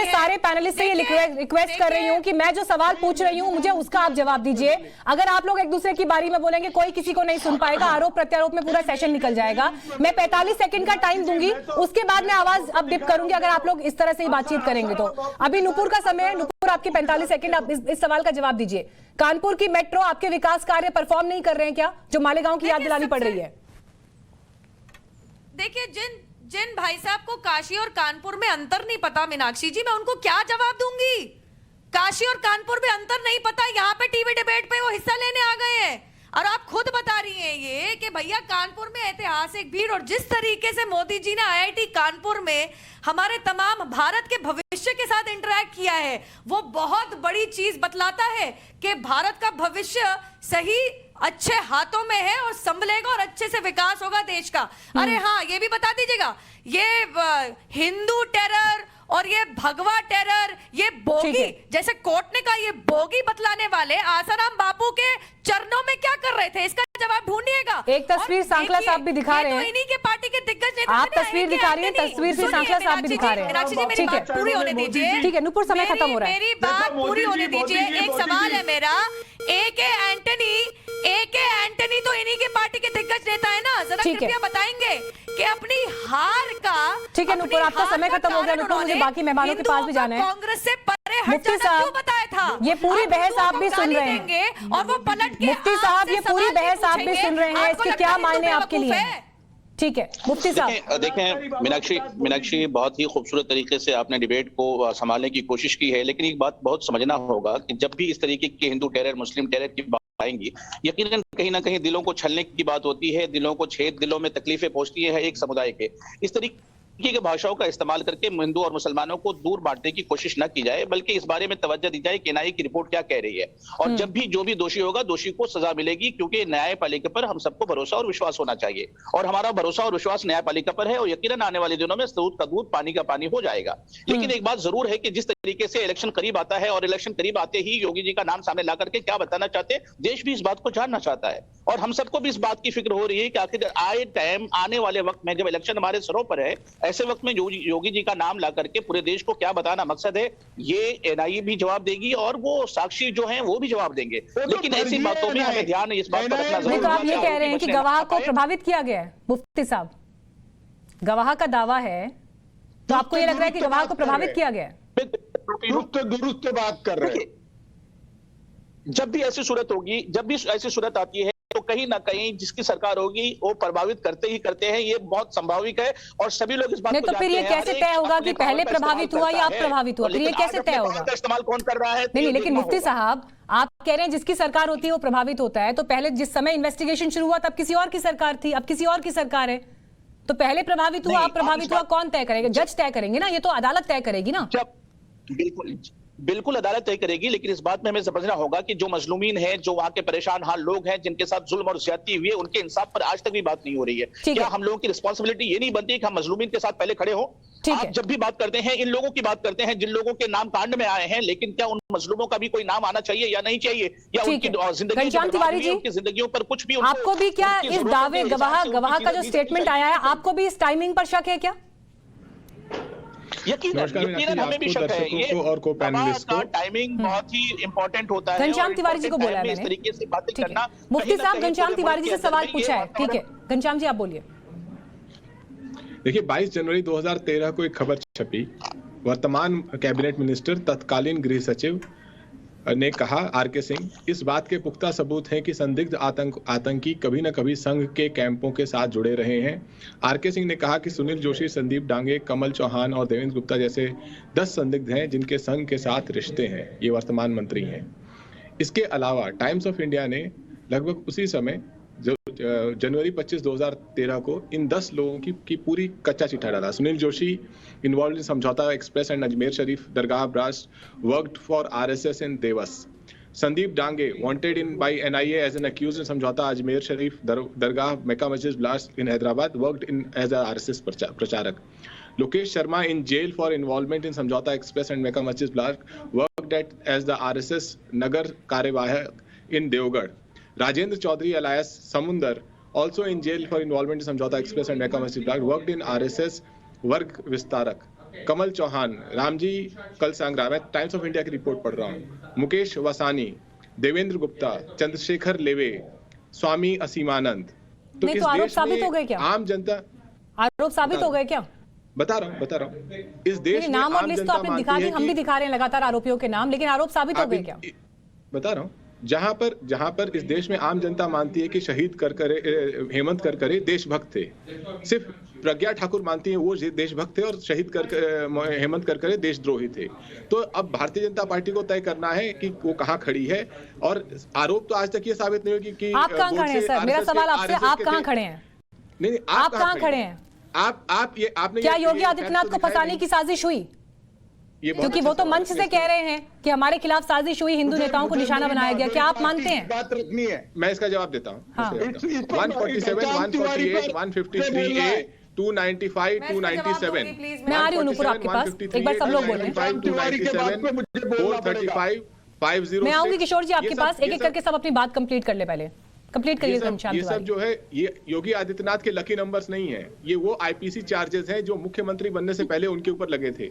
सारे पैनलिस्ट से ये रिक्वेस्ट कर रही हूँ कि मैं जो सवाल पूछ रही हूँ मुझे उसका आप जवाब दीजिए। अगर आप लोग एक दूसरे की बारी में बोलेंगे कोई किसी को नहीं सुन पाएगा, आरोप प्रत्यारोप में पूरा सेशन निकल जाएगा। मैं 45 सेकंड का टाइम दूंगी, उसके बाद मैं आवाज अब डिप करूंगी अगर आप लोग इस तरह से ही बातचीत करेंगे तो। अभी नुपुर का समय है, नुपुर आपके 45 सेकंड, आप इस सवाल का जवाब दीजिए। कानपुर की मेट्रो आपके विकास कार्य परफॉर्म नहीं कर रहे हैं क्या, जो मालेगांव की याद दिलानी पड़ रही है? देखिए, जिन भाई साहब को काशी और कानपुर में अंतर नहीं पता, मीनाक्षी जी, मैं उनको क्या जवाब दूंगी? काशी और कानपुर में अंतर नहीं पता, यहाँ पे टीवी डिबेट पे वो हिस्सा लेने आ गए हैं और आप खुद बता रही हैं ये कि भैया कानपुर में ऐतिहासिक भीड़, और जिस तरीके से मोदी जी ने आईआईटी कानपुर में हमारे तमाम भारत के भविष्य के साथ इंटरैक्ट किया है, वो बहुत बड़ी चीज बतलाता है कि भारत का भविष्य सही अच्छे हाथों में है और संभलेगा और अच्छे से विकास होगा देश का। अरे हाँ, ये भी बता दीजिएगा, ये हिंदू टेरर और ये भगवा टेरर, ये बोगी, जैसे कोर्ट ने कहा ये बोगी बतलाने वाले आसाराम बापू के चरणों में क्या कर रहे थे, इसका जवाब ढूंढिएगा। एक तस्वीर सांकला साहब भी दिखा रहे हैं, तो इन्हीं के पार्टी के दिग्गज नेता आप तस्वीर दिखा रही हैं, तस्वीर से सांकला साहब भी दिखा रहे हैं। मीनाक्षी जी, मेरी बात पूरी होने दीजिए। ठीक है नुपुर, समय खत्म हो रहा है, मेरी बात पूरी होने दीजिए। एक सवाल है मेरा, ए.के. एंटनी तो इन्हीं के पार्टी के दिग्गज नेता है ना, जरा कृपया बताएंगे कि अपनी हार का, ठीक है नुपुर आपका समय खत्म हो गया। नुपुर, मुझे बाकी मेहमानों के पास भी जाना है। कांग्रेस से परे हट मुफ्ती जाना साहब, क्यों बताया था? ये पूरी आप बहस हिंदुओं आप को भी सुन गाली रहे हैं। देंगे और वो पलट के मुफ्ती साहब, ये पूरी बहस आप भी सुन रहे हैं, आपको इसके लगता क्या है हिंदू मायने आपके लिए बेवकूफ हैं? ठीक है मुफ्ती साहब। देखें मीनाक्षी बहुत ही खूबसूरत तरीके से आपने डिबेट को संभालने की कोशिश की है, लेकिन एक बात बहुत समझना होगा कि जब भी इस तरीके के हिंदू टेरर, मुस्लिम टेरर की बात आएंगी, यकीनन कहीं ना कहीं दिलों को छलने की बात होती है, दिलों को छेद, दिलों में तकलीफें पहुंचती है एक समुदाय के। इस तरीके की भाषाओं का इस्तेमाल करके हिंदू और मुसलमानों को दूर बांटने की कोशिश न की जाए, बल्कि इस बारे में तवज्जो दी जाए कि एनआईए की रिपोर्ट क्या कह रही है। और जब भी जो भी दोषी होगा, दोषी को सजा मिलेगी, क्योंकि न्यायपालिका पर हम सबको भरोसा और विश्वास होना चाहिए। और हमारा भरोसा और विश्वास न्यायपालिका पर है, और यकीनन आने वाले दिनों में दूध का दूध, पानी का पानी हो जाएगा। लेकिन एक बात जरूर है कि जिस तरीके से इलेक्शन करीब आता है, और इलेक्शन करीब आते ही योगी जी का नाम सामने ला करके क्या बताना चाहते हैं, देश भी इस बात को जानना चाहता है। और हम सबको भी इस बात की फिक्र हो रही है कि आखिर आने वाले वक्त में, जब इलेक्शन हमारे सरों पर है, ऐसे वक्त में योगी जी का नाम ला करके पूरे देश को क्या बताना मकसद है, ये एनआईए भी जवाब देगी और वो साक्षी जो हैं वो भी जवाब देंगे। लेकिन ऐसी बातों में हमें ध्यान इस बात पर रखना जरूरी है। तो आप ये कह रहे हैं कि गवाह को प्रभावित किया गया है? मुफ्ती साहब, गवाह का दावा है, तो आपको ये लग रहा है कि गवाह को प्रभावित किया गया है? दुरुस्त बात कर रहे हैं। जब भी ऐसी सूरत होगी, जब भी ऐसी सूरत आती है, तो कहीं ना कहीं जिसकी सरकार होगी वो प्रभावित करते ही करते हैं, ये बहुत संभाविक है। और सभी लोग इस बात नहीं, को तो फिर ये जानते हैं। कैसे तय होगा कि पहले प्रभावित हुआ या अब प्रभावित हुआ? फिर ये कैसे तय होगा? इस्तेमाल कौन कर रहा है? नहीं, लेकिन मुफ्ती साहब, आप कह रहे हैं जिसकी सरकार होती है वो प्रभावित होता है, तो पहले जिस समय इन्वेस्टिगेशन शुरू हुआ तब किसी और की सरकार थी, अब किसी और की सरकार है, तो पहले प्रभावित हुआ, अब प्रभावित हुआ, कौन तय करेगा? जज तय करेंगे ना, ये तो अदालत तय करेगी ना। बिल्कुल अदालत तय करेगी, लेकिन इस बात में हमें समझना होगा कि जो मजलूमीन हैं, जो वहां के परेशान हाल लोग हैं, जिनके साथ जुल्म और ज्यादती हुई है, उनके इंसाफ पर आज तक भी बात नहीं हो रही है। क्या हम लोगों की रिस्पांसिबिलिटी ये नहीं बनती कि हम मजलूमीन के साथ पहले खड़े हों? आप जब भी बात करते हैं, इन लोगों की बात करते हैं जिन लोगों के नाम कांड में आए हैं, लेकिन क्या उन मजलूमों का भी कोई नाम आना चाहिए या नहीं चाहिए? या उनकी जिंदगियों पर कुछ भी, आपको भी क्या इस दावे गवाह का जो स्टेटमेंट आया है, आपको भी इस टाइमिंग पर शक है क्या? यकीनन हमें भी शक है। ये और को पैनलिस्ट को टाइमिंग बहुत ही इंपॉर्टेंट होता है। घनश्याम तिवारी जी को बोला है मैंने। इस तरीके से बातें करना। मुफ्ती साहब, घनश्याम तिवारी जी से सवाल पूछा है, ठीक है? घनश्याम जी आप बोलिए। देखिए, 22 जनवरी 2013 को एक खबर छपी। वर्तमान कैबिनेट मिनिस्टर, तत्कालीन गृह सचिव ने कहा, आरके सिंह, इस बात के पुख्ता सबूत हैं कि संदिग्ध आतंकी कभी न कभी संघ के कैंपों के साथ जुड़े रहे हैं। आरके सिंह ने कहा कि सुनील जोशी, संदीप डांगे, कमल चौहान और देवेंद्र गुप्ता जैसे 10 संदिग्ध हैं जिनके संघ के साथ रिश्ते हैं। ये वर्तमान मंत्री हैं। इसके अलावा टाइम्स ऑफ इंडिया ने लगभग उसी समय जनवरी 25, 2013 को इन 10 लोगों की पूरी कच्चा चिट्ठा डाला। Sunil Joshi involved in Samjhauta express and Ajmer Sharif dargah blast, worked for RSS in Dewas. Sandeep Dange wanted in by NIA as an accused in Samjhauta Ajmer Sharif dargah Mecca Masjid blast in Hyderabad, worked in as a RSS pracharak. Lokesh Sharma in jail for involvement in Samjhauta express and Mecca Masjid blast, worked as the RSS nagar karyavahak in Deogarh. Rajendra Chaudhary अलायस समुंदर, also in jail for involvement in Samjhauta Express and Mecca Masjid Block, worked in RSS वर्ग विस्तारक। कमल चौहान, रामजी कल सांगरा, मैं times of India की report पढ़ रहा हूँ। मुकेश वसानी, देवेंद्र गुप्ता, चंद्रशेखर लेवे, स्वामी असीमानंद। तो इस आरोप देश साबित में हो गए क्या? आम जनता, आरोप साबित हो गए क्या? बता रहा हूँ। इस देश में नाम और आम लिस्ट तो जनता आपने दिखा मानती दी, है हम भी दिखा रहे हैं लगातार आरोपियों के नाम, लेकिन आरोप साबित हो गए क्या? बता रहा हूँ, जहां पर इस देश में आम जनता मानती है कि शहीद हेमंत करकरे देशभक्त थे। सिर्फ प्रज्ञा ठाकुर मानती हैं वो देशभक्त थे और शहीद हेमंत करकरे देशद्रोही थे। तो अब भारतीय जनता पार्टी को तय करना है कि वो कहां खड़ी है। और आरोप तो आज तक ये साबित नहीं होगी कि आप कहां खड़े हैं सर? मेरा सवाल आपसे, आप कहां खड़े हैं? नहीं, आप कहां खड़े हैं? आपने क्या योगी आदित्यनाथ को फंसाने की साजिश हुई? क्योंकि वो तो मंच से कह रहे हैं कि हमारे खिलाफ साजिश हुई, हिंदू नेताओं को निशाना बनाया गया। क्या आप मानते हैं? बात रखनी है। मैं इसका जवाब देता हूँ। हाँ। 147, 148, 153A, 295, 297। मैं आ रही हूँ ऊपर आपके पास, एक बार सब लोग बोल रहे हैं। 435, 50। मैं आऊंगी किशोर जी आपके पास, एक एक करके सब अपनी बात कंप्लीट कर ले, पहले कंप्लीट करिए। ये सब जो है, ये योगी आदित्यनाथ के लकी नंबर्स नहीं है। ये वो आईपीसी चार्जेस हैं जो मुख्यमंत्री बनने से पहले उनके ऊपर लगे थे।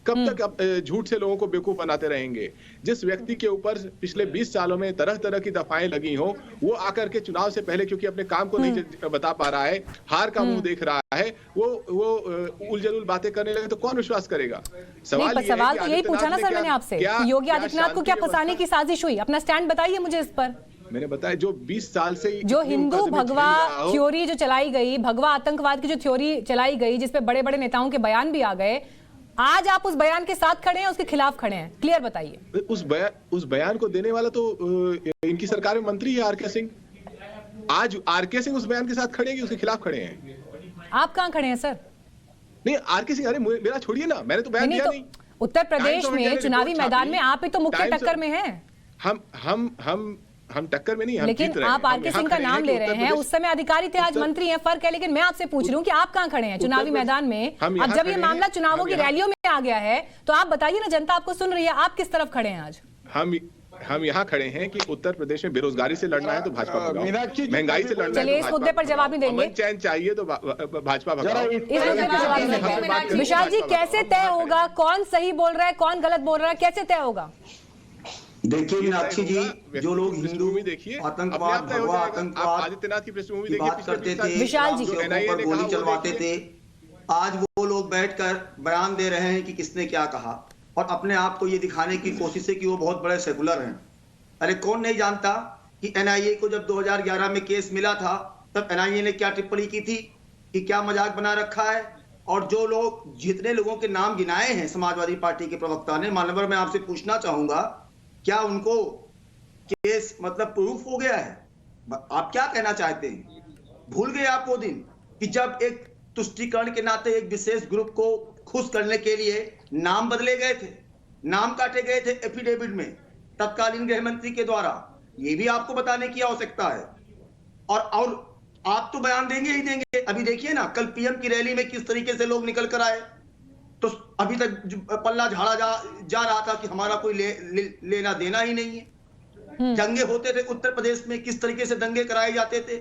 कब तक झूठ से लोगों को बेवकूफ बनाते रहेंगे? जिस व्यक्ति के ऊपर पिछले 20 सालों में तरह तरह की दफाएं लगी हो, वो आकर के चुनाव से पहले क्योंकि अपने काम को नहीं बता पा रहा है, हार का मुंह देख रहा है, वो उलझुल बातें करने लगे तो कौन विश्वास करेगा? सवाल तो यही पूछा ना सर मैंने आपसे, योगी आदित्यनाथ को क्या फंसाने की साजिश हुई? अपना स्टैंड बताइए मुझे इस पर। मैंने बताया जो 20 साल से जो हिंदू भगवा थ्योरी जो चलाई गई, भगवा आतंकवाद की जो थ्योरी चलाई गई, जिसपे बड़े बड़े नेताओं के बयान भी आ गए, आज आप उस बयान के साथ खड़े हैं, उसके खिलाफ खड़े हैं? क्लियर बताइए। उस बयान को देने वाला तो इनकी सरकार में मंत्री है आरके सिंह। आज आरके सिंह उस बयान के साथ खड़े हैं कि उसके खिलाफ खड़े हैं? आप कहां खड़े हैं सर? नहीं, आरके सिंह, अरे मेरा छोड़िए ना, मैंने तो बयान दिया नहीं। उत्तर प्रदेश में चुनावी मैदान में आप ही तो मुख्य टक्कर में हैं। हम टक्कर में नहीं, हम लेकिन आप आरके सिंह का नाम ले रहे हैं। उस समय अधिकारी थे, आज मंत्री हैं, फर्क है। लेकिन मैं आपसे पूछ रही हूँ कि आप कहाँ खड़े हैं चुनावी मैदान में? अब जब ये मामला चुनावों की रैलियों में आ गया है तो आप बताइए ना, जनता आपको सुन रही है, आप किस तरफ खड़े हैं आज? हम यहाँ खड़े हैं कि उत्तर प्रदेश में बेरोजगारी से लड़ना है तो भाजपा भगाओ, महंगाई से लड़ना है चलिए, इस मुद्दे पर जवाब नहीं देंगे। चैन चाहिए तो भाजपा भगाओ। विशाल जी, कैसे तय होगा कौन सही बोल रहा है, कौन गलत बोल रहा है? कैसे तय होगा? देखिए मीनाक्षी जी, जो लोग हिंदू आतंकवाद, भगवा आतंकवाद आदित्यनाथ की पृष्ठभूमि की बात करते थे, विशाल जी पर गोली चलवाते थे, आज वो लोग बैठकर बयान दे रहे हैं कि किसने क्या कहा, और अपने आप को ये दिखाने की कोशिश है कि वो बहुत बड़े सेकुलर हैं। अरे कौन नहीं जानता कि एनआईए को जब 2011 में केस मिला था तब एनआईए ने क्या टिप्पणी की थी कि क्या मजाक बना रखा है। और जो लोग, जितने लोगों के नाम गिनाए हैं समाजवादी पार्टी के प्रवक्ता ने, मानवर मैं आपसे पूछना चाहूंगा, क्या उनको केस मतलब प्रूफ हो गया है? आप क्या कहना चाहते हैं? भूल गए आप वो दिन कि जब एक तुष्टीकरण के नाते एक विशेष ग्रुप को खुश करने के लिए नाम बदले गए थे, नाम काटे गए थे एफिडेविट में तत्कालीन गृह मंत्री के द्वारा? ये भी आपको बताने की आवश्यकता है। और आप तो बयान देंगे ही देंगे। अभी देखिए ना, कल पीएम की रैली में किस तरीके से लोग निकल कर आए, तो अभी तक पल्ला झाड़ा जा रहा था कि हमारा कोई लेना देना ही नहीं है। दंगे होते थे उत्तर प्रदेश में, किस तरीके से दंगे कराए जाते थे।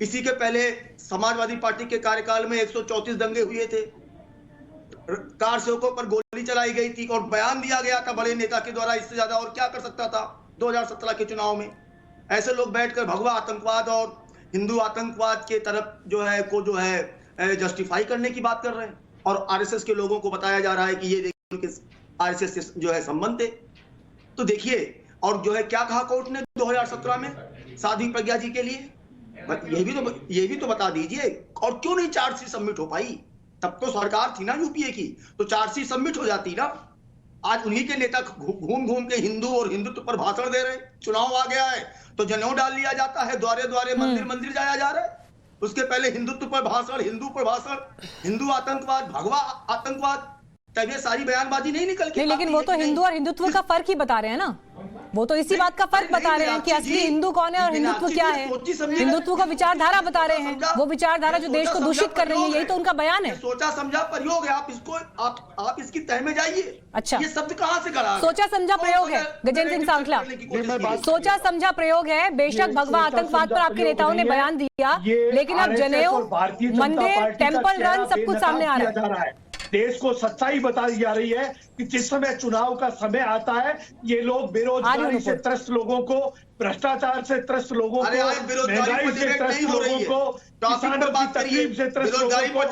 इसी के पहले समाजवादी पार्टी के कार्यकाल में 134 दंगे हुए थे, कार सेवकों पर गोली चलाई गई थी और बयान दिया गया था बड़े नेता के द्वारा, इससे ज्यादा और क्या कर सकता था 2017 के चुनाव में। ऐसे लोग बैठकर भगवा आतंकवाद और हिंदू आतंकवाद के तरफ जो है जस्टिफाई करने की बात कर रहे हैं, और आरएसएस के लोगों को बताया जा रहा है कि ये देखिए आरएसएस से जो है संबंध थे। तो देखिए, और जो है क्या कहा कोर्ट ने 2017 में साध्वी प्रज्ञा जी के लिए, ये भी तो बता दीजिए। और क्यों नहीं चार्जशीट सबमिट हो पाई? तब तो सरकार थी ना यूपीए की, तो चार्जशीट सबमिट हो जाती ना। आज उन्हीं के नेता घूम घूम के हिंदू और हिंदुत्व पर भाषण दे रहे हैं। चुनाव आ गया है तो जनेऊ डाल लिया जाता है, द्वारे द्वारे मंदिर मंदिर जाया जा रहा है। उसके पहले हिंदुत्व पर भाषण, हिंदू पर भाषण, हिंदू आतंकवाद, भगवा आतंकवाद, तब ये सारी बयानबाजी नहीं निकल के। लेकिन वो तो हिंदू और हिंदुत्व का फर्क ही बता रहे हैं ना। वो तो इसी बात का फर्क बता रहे हैं कि असली हिंदू कौन है और हिंदुत्व क्या है। हिंदुत्व का विचारधारा बता रहे हैं, वो विचारधारा जो देश को दूषित कर रही है, यही तो उनका बयान है। सोचा समझा प्रयोग है, आप इसको आप इसकी तह में जाइए। अच्छा, ये शब्द कहाँ से गढ़ा? सोचा समझा प्रयोग है गजेंद्र सिंह सांखला, सोचा समझा प्रयोग है। बेशक भगवा आतंकवाद पर आपके नेताओं ने बयान दिया, लेकिन अब जनेऊ, मंदिर, टेम्पल रन सब कुछ सामने आ रहा है। देश को सच्चाई बताई जा रही है कि जिस समय चुनाव का समय आता है, ये लोग बेरोजगारी से त्रस्त लोगों को, भ्रष्टाचार से त्रस्त लोगों को, महंगाई से त्रस्त लोगों को, किसानों की तकलीफ से त्रस्त लोगों को,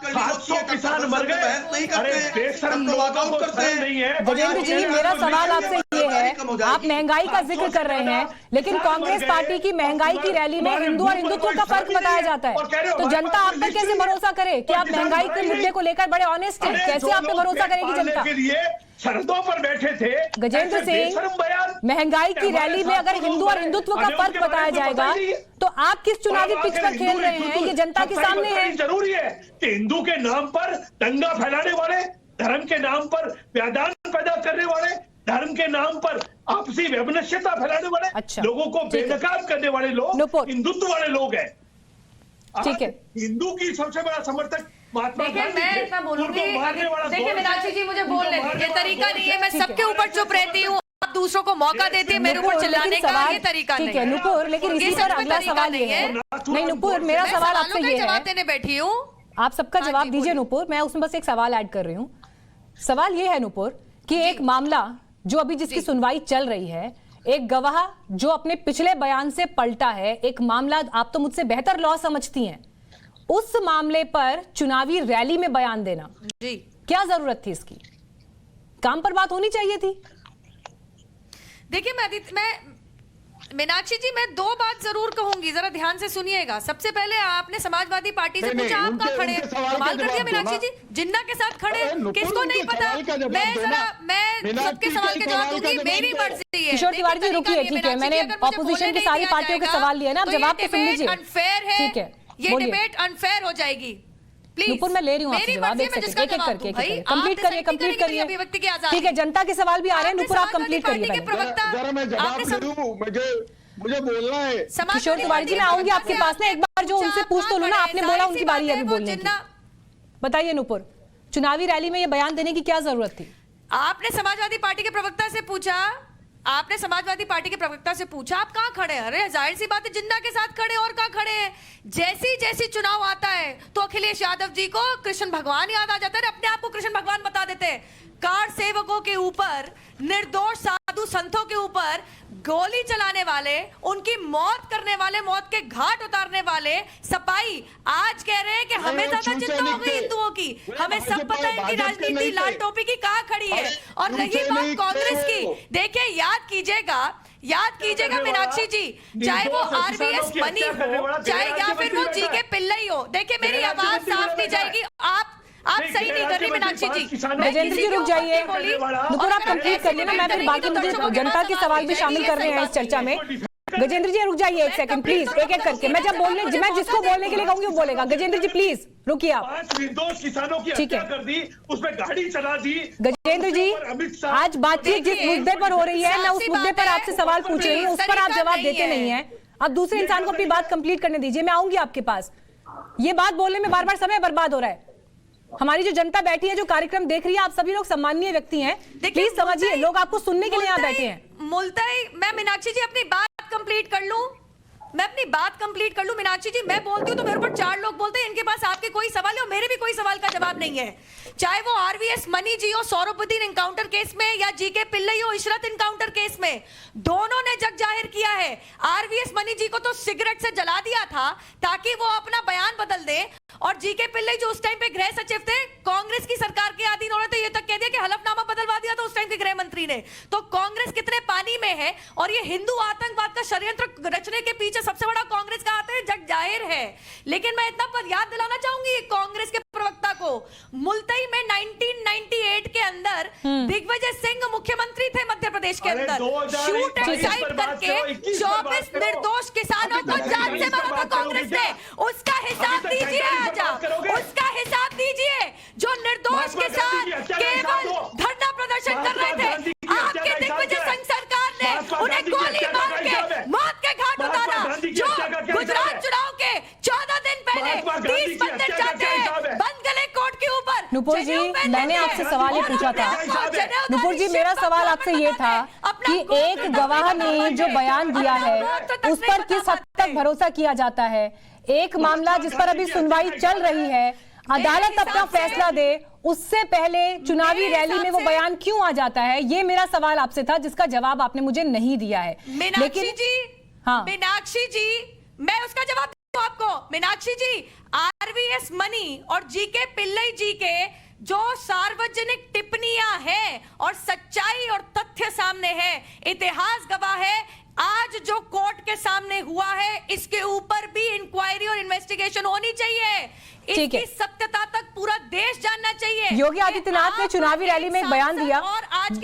700 किसान मर गए। अरे बेशर्म लोगों को शर्म नहीं है। गजेंद्र जी, मेरा सवाल आपसे ये है, आप महंगाई का जिक्र कर रहे हैं, लेकिन कांग्रेस पार्टी की महंगाई की रैली में हिंदू और हिंदुत्व का फर्क बताया जाता है, तो जनता आप पर कैसे भरोसा करे कि आप महंगाई के मुद्दे को लेकर बड़े ऑनेस्ट हैं? कैसे आप पे भरोसा करेगी जनता? सरहदों पर बैठे थे गजेंद्र सिंह, महंगाई की रैली में अगर हिंदू और हिंदुत्व का फर्क बताया जाएगा तो आप किस चुनावी पिच पर खेल रहे हैं? ये जनता के सामने है। जरूरी है कि हिंदू के नाम पर दंगा फैलाने वाले, धर्म के नाम पर व्यादान पैदा करने वाले, धर्म के नाम पर आपसी वैमनस्यता फैलाने वाले, लोगों को बेनकाब करने वाले लोग हिंदुत्व वाले लोग हैं। ठीक है, हिंदू की सबसे बड़ा समर्थक देखिए, मैं इतना बोलूंगी, देखिए मीनाक्षी जी मुझे बोलने दीजिए, तरीका नहीं है, मैं सबके ऊपर चुप रहती हूँ, आप दूसरों को मौका देते हैं मेरे ऊपर चिल्लाने का, ये तरीका नहीं है। नुपुर, लेकिन इसी पर अगला सवाल ये है। नहीं नुपुर, मेरा सवाल आपसे ये है, जवाब देने बैठी हूँ, आप सबका जवाब दीजिए नुपुर, मैं उसमें बस एक सवाल ऐड कर रही हूँ। सवाल ये है नुपुर कि एक मामला जो अभी जिसकी सुनवाई चल रही है, एक गवाह जो अपने पिछले बयान से पलटा है, एक मामला आप तो मुझसे बेहतर लॉ समझती हैं, उस मामले पर चुनावी रैली में बयान देना जी क्या जरूरत थी? इसकी काम पर बात होनी चाहिए थी। देखिए मैं मीनाक्षी जी, मैं दो बात जरूर कहूंगी, जरा ध्यान से सुनिएगा। सबसे पहले आपने समाजवादी पार्टी से पूछा आप कहाँ खड़े हैं, कमाल कर दिया मीनाक्षी जी, जिन्ना के साथ खड़े, किसको नहीं पता। मैं सबके सवाल के जवाब दूंगी, मेरी मर्जी है। किशोर तिवारी जी रुकिए, ठीक है, मैंने ऑपोजिशन की सारी पार्टियों के सवाल लिए ना, अब जवाब तो सुन लीजिए। अनफेयर है, ठीक है, ये डिबेट अनफेयर हो जाएगी। नुपुर मैं ले रही हूँ आपसे जवाब, एक सेकंड, एक एक करके कंप्लीट करिए। ठीक है, जनता के सवाल भी आ रहे हैं, नुपुर आप कंप्लीट करिए। जरा मैं जवाब दे दूं, मुझे बोलना है। किशोर तिवारी जी मैं आऊंगी आपके पास ना, एक बार जो उनसे पूछ तो लो ना, आपने बोला उनकी बारी है अभी बोलने की। बताइए नुपुर, चुनावी रैली में ये बयान देने की क्या जरूरत थी? आपने समाजवादी पार्टी के प्रवक्ता से पूछा, आप कहाँ खड़े हैं? अरे जाहिर सी बात है, जिन्ना के साथ खड़े, और कहाँ खड़े हैं? जैसी चुनाव आता है तो अखिलेश यादव जी को कृष्ण भगवान याद आ जाता है, अपने आप को कृष्ण भगवान बता देते हैं। कार सेवकों के ऊपर, निर्दोष साधु संतों के ऊपर गोली चलाने वाले, उनकी मौत करने वाले, मौत के घाट उतारने वाले सपाई आज कह रहे हैं कि हमें ज्यादा चिंता हो गई हिंदुओं की। हमें सब पता है कि राजनीति लाल टोपी की कहाँ खड़ी है। और रही बात कांग्रेस की, देखिए याद कीजिएगा मीनाक्षी जी, चाहे वो आरवीएस मनी हो, चाहे या फिर वो जीके पिल्लई हो, देखिए मेरी आवाज साफ नहीं जाएगी। आप सही नहीं कर रही मीनाक्षी जी। गजेंद्र जी रुक जाइए, नुपुर आप कंप्लीट करिए ना, मैं फिर बाकी मुझे जनता के सवाल भी शामिल कर रहे हैं इस चर्चा में। गजेंद्र जी रुक जाइए एक सेकंड प्लीज, एक एक करके। मैं जिसको बोलने के लिए कहूंगी वो बोलेगा। गजेंद्र जी प्लीज रुकिए आप। 5 निर्दोष किसानों की हत्या कर दी, उसमें गाड़ी चला दी। गजेंद्र जी आज बातचीत जिस मुद्दे पर हो रही है, मैं उस मुद्दे पर आपसे सवाल पूछ रही हूँ, उस पर आप जवाब देते नहीं है। अब दूसरे इंसान को अपनी बात कंप्लीट करने दीजिए, मैं आऊंगी आपके पास। ये बात बोलने में बार बार समय बर्बाद हो रहा है। हमारी जो जनता बैठी है, जो कार्यक्रम देख रही है, आप सभी लोग सम्माननीय व्यक्ति हैं, प्लीज समझिए, लोग आपको सुनने के लिए यहाँ बैठे हैं। मैं मीनाक्षी जी अपनी बात कंप्लीट कर लूं, मीनाक्षी जी मैं बोलती हूँ तो मेरे ऊपर 4 लोग बोलते हैं, इनके पास आपके कोई सवाल है और मेरे भी कोई सवाल का जवाब नहीं है। चाहे वो आरवीएस मनी जी हो सौरभुद्दीन इनकाउंटर केस में, या जीके पिल्लई हो इशरत इनकाउंटर केस में, दोनों ने जग जाहिर किया है। आरवीएस मनी जी को तो सिगरेट से जला दिया था ताकि वो अपना बयान बदल दे, और जीके पिल्लई जो उस टाइम पे गृह सचिव थे, कांग्रेस की सरकार के अधीन, उन्होंने तो ये तक कह दिया कि हलफनामा बदलवा दिया था उस टाइम के गृह मंत्री ने। तो कांग्रेस कितने पानी में है, और ये हिंदू आतंकवाद का षड्यंत्र रचने के पीछे सबसे बड़ा कांग्रेस का हाथ है, जग जाहिर है। लेकिन मैं इतना पर याद दिलाना चाहूंगी कांग्रेस के प्रवक्ता को, मुल्तई में 1998 के अंदर दिग्विजय सिंह मुख्यमंत्री थे मध्य प्रदेश के अंदर, शूट एंड साइट करके 24 निर्दोष किसानों को जान से मारा था कांग्रेस ने। उसका हिसाब दीजिए, उसका हिसाब दीजिए। जो निर्दोष किसान केवल धरना प्रदर्शन कर रहे थे, आपके दिग्विजय सिंह सरकार ने उन्हें गोली मार के मौत के घाट उतारा। जो गुजरात चुनाव के 14 दिन पहले 30 बंदे जाते हैं बंद गले कोर्ट के ऊपर। नुपुर जी मैंने आपसे सवाल ये पूछा था, नुपुर जी मेरा सवाल आपसे ये था कि एक गवाह ने जो बयान दिया है उस पर किस हद तक भरोसा किया जाता है? एक मामला जिस पर अभी सुनवाई चल रही है, अदालत अपना फैसला दे, उससे पहले चुनावी रैली में वो बयान क्यों आ जाता है? ये मेरा सवाल आपसे था, जिसका जवाब आपने मुझे नहीं दिया है। मीनाक्षी जी मैं उसका जवाब दूं आपको। मीनाक्षी जी, आरवीएस मनी और जीके पिल्लई जी के जो सार्वजनिक टिप्पणियां हैं और सच्चाई और तथ्य सामने है, इतिहास गवाह है, आज जो कोर्ट के सामने हुआ है इसके ऊपर भी इंक्वायरी और इन्वेस्टिगेशन होनी चाहिए। इसकी सत्यता तक पूरा देश जानना चाहिए। योगी आदित्यनाथ ने चुनावी रैली में एक बयान दिया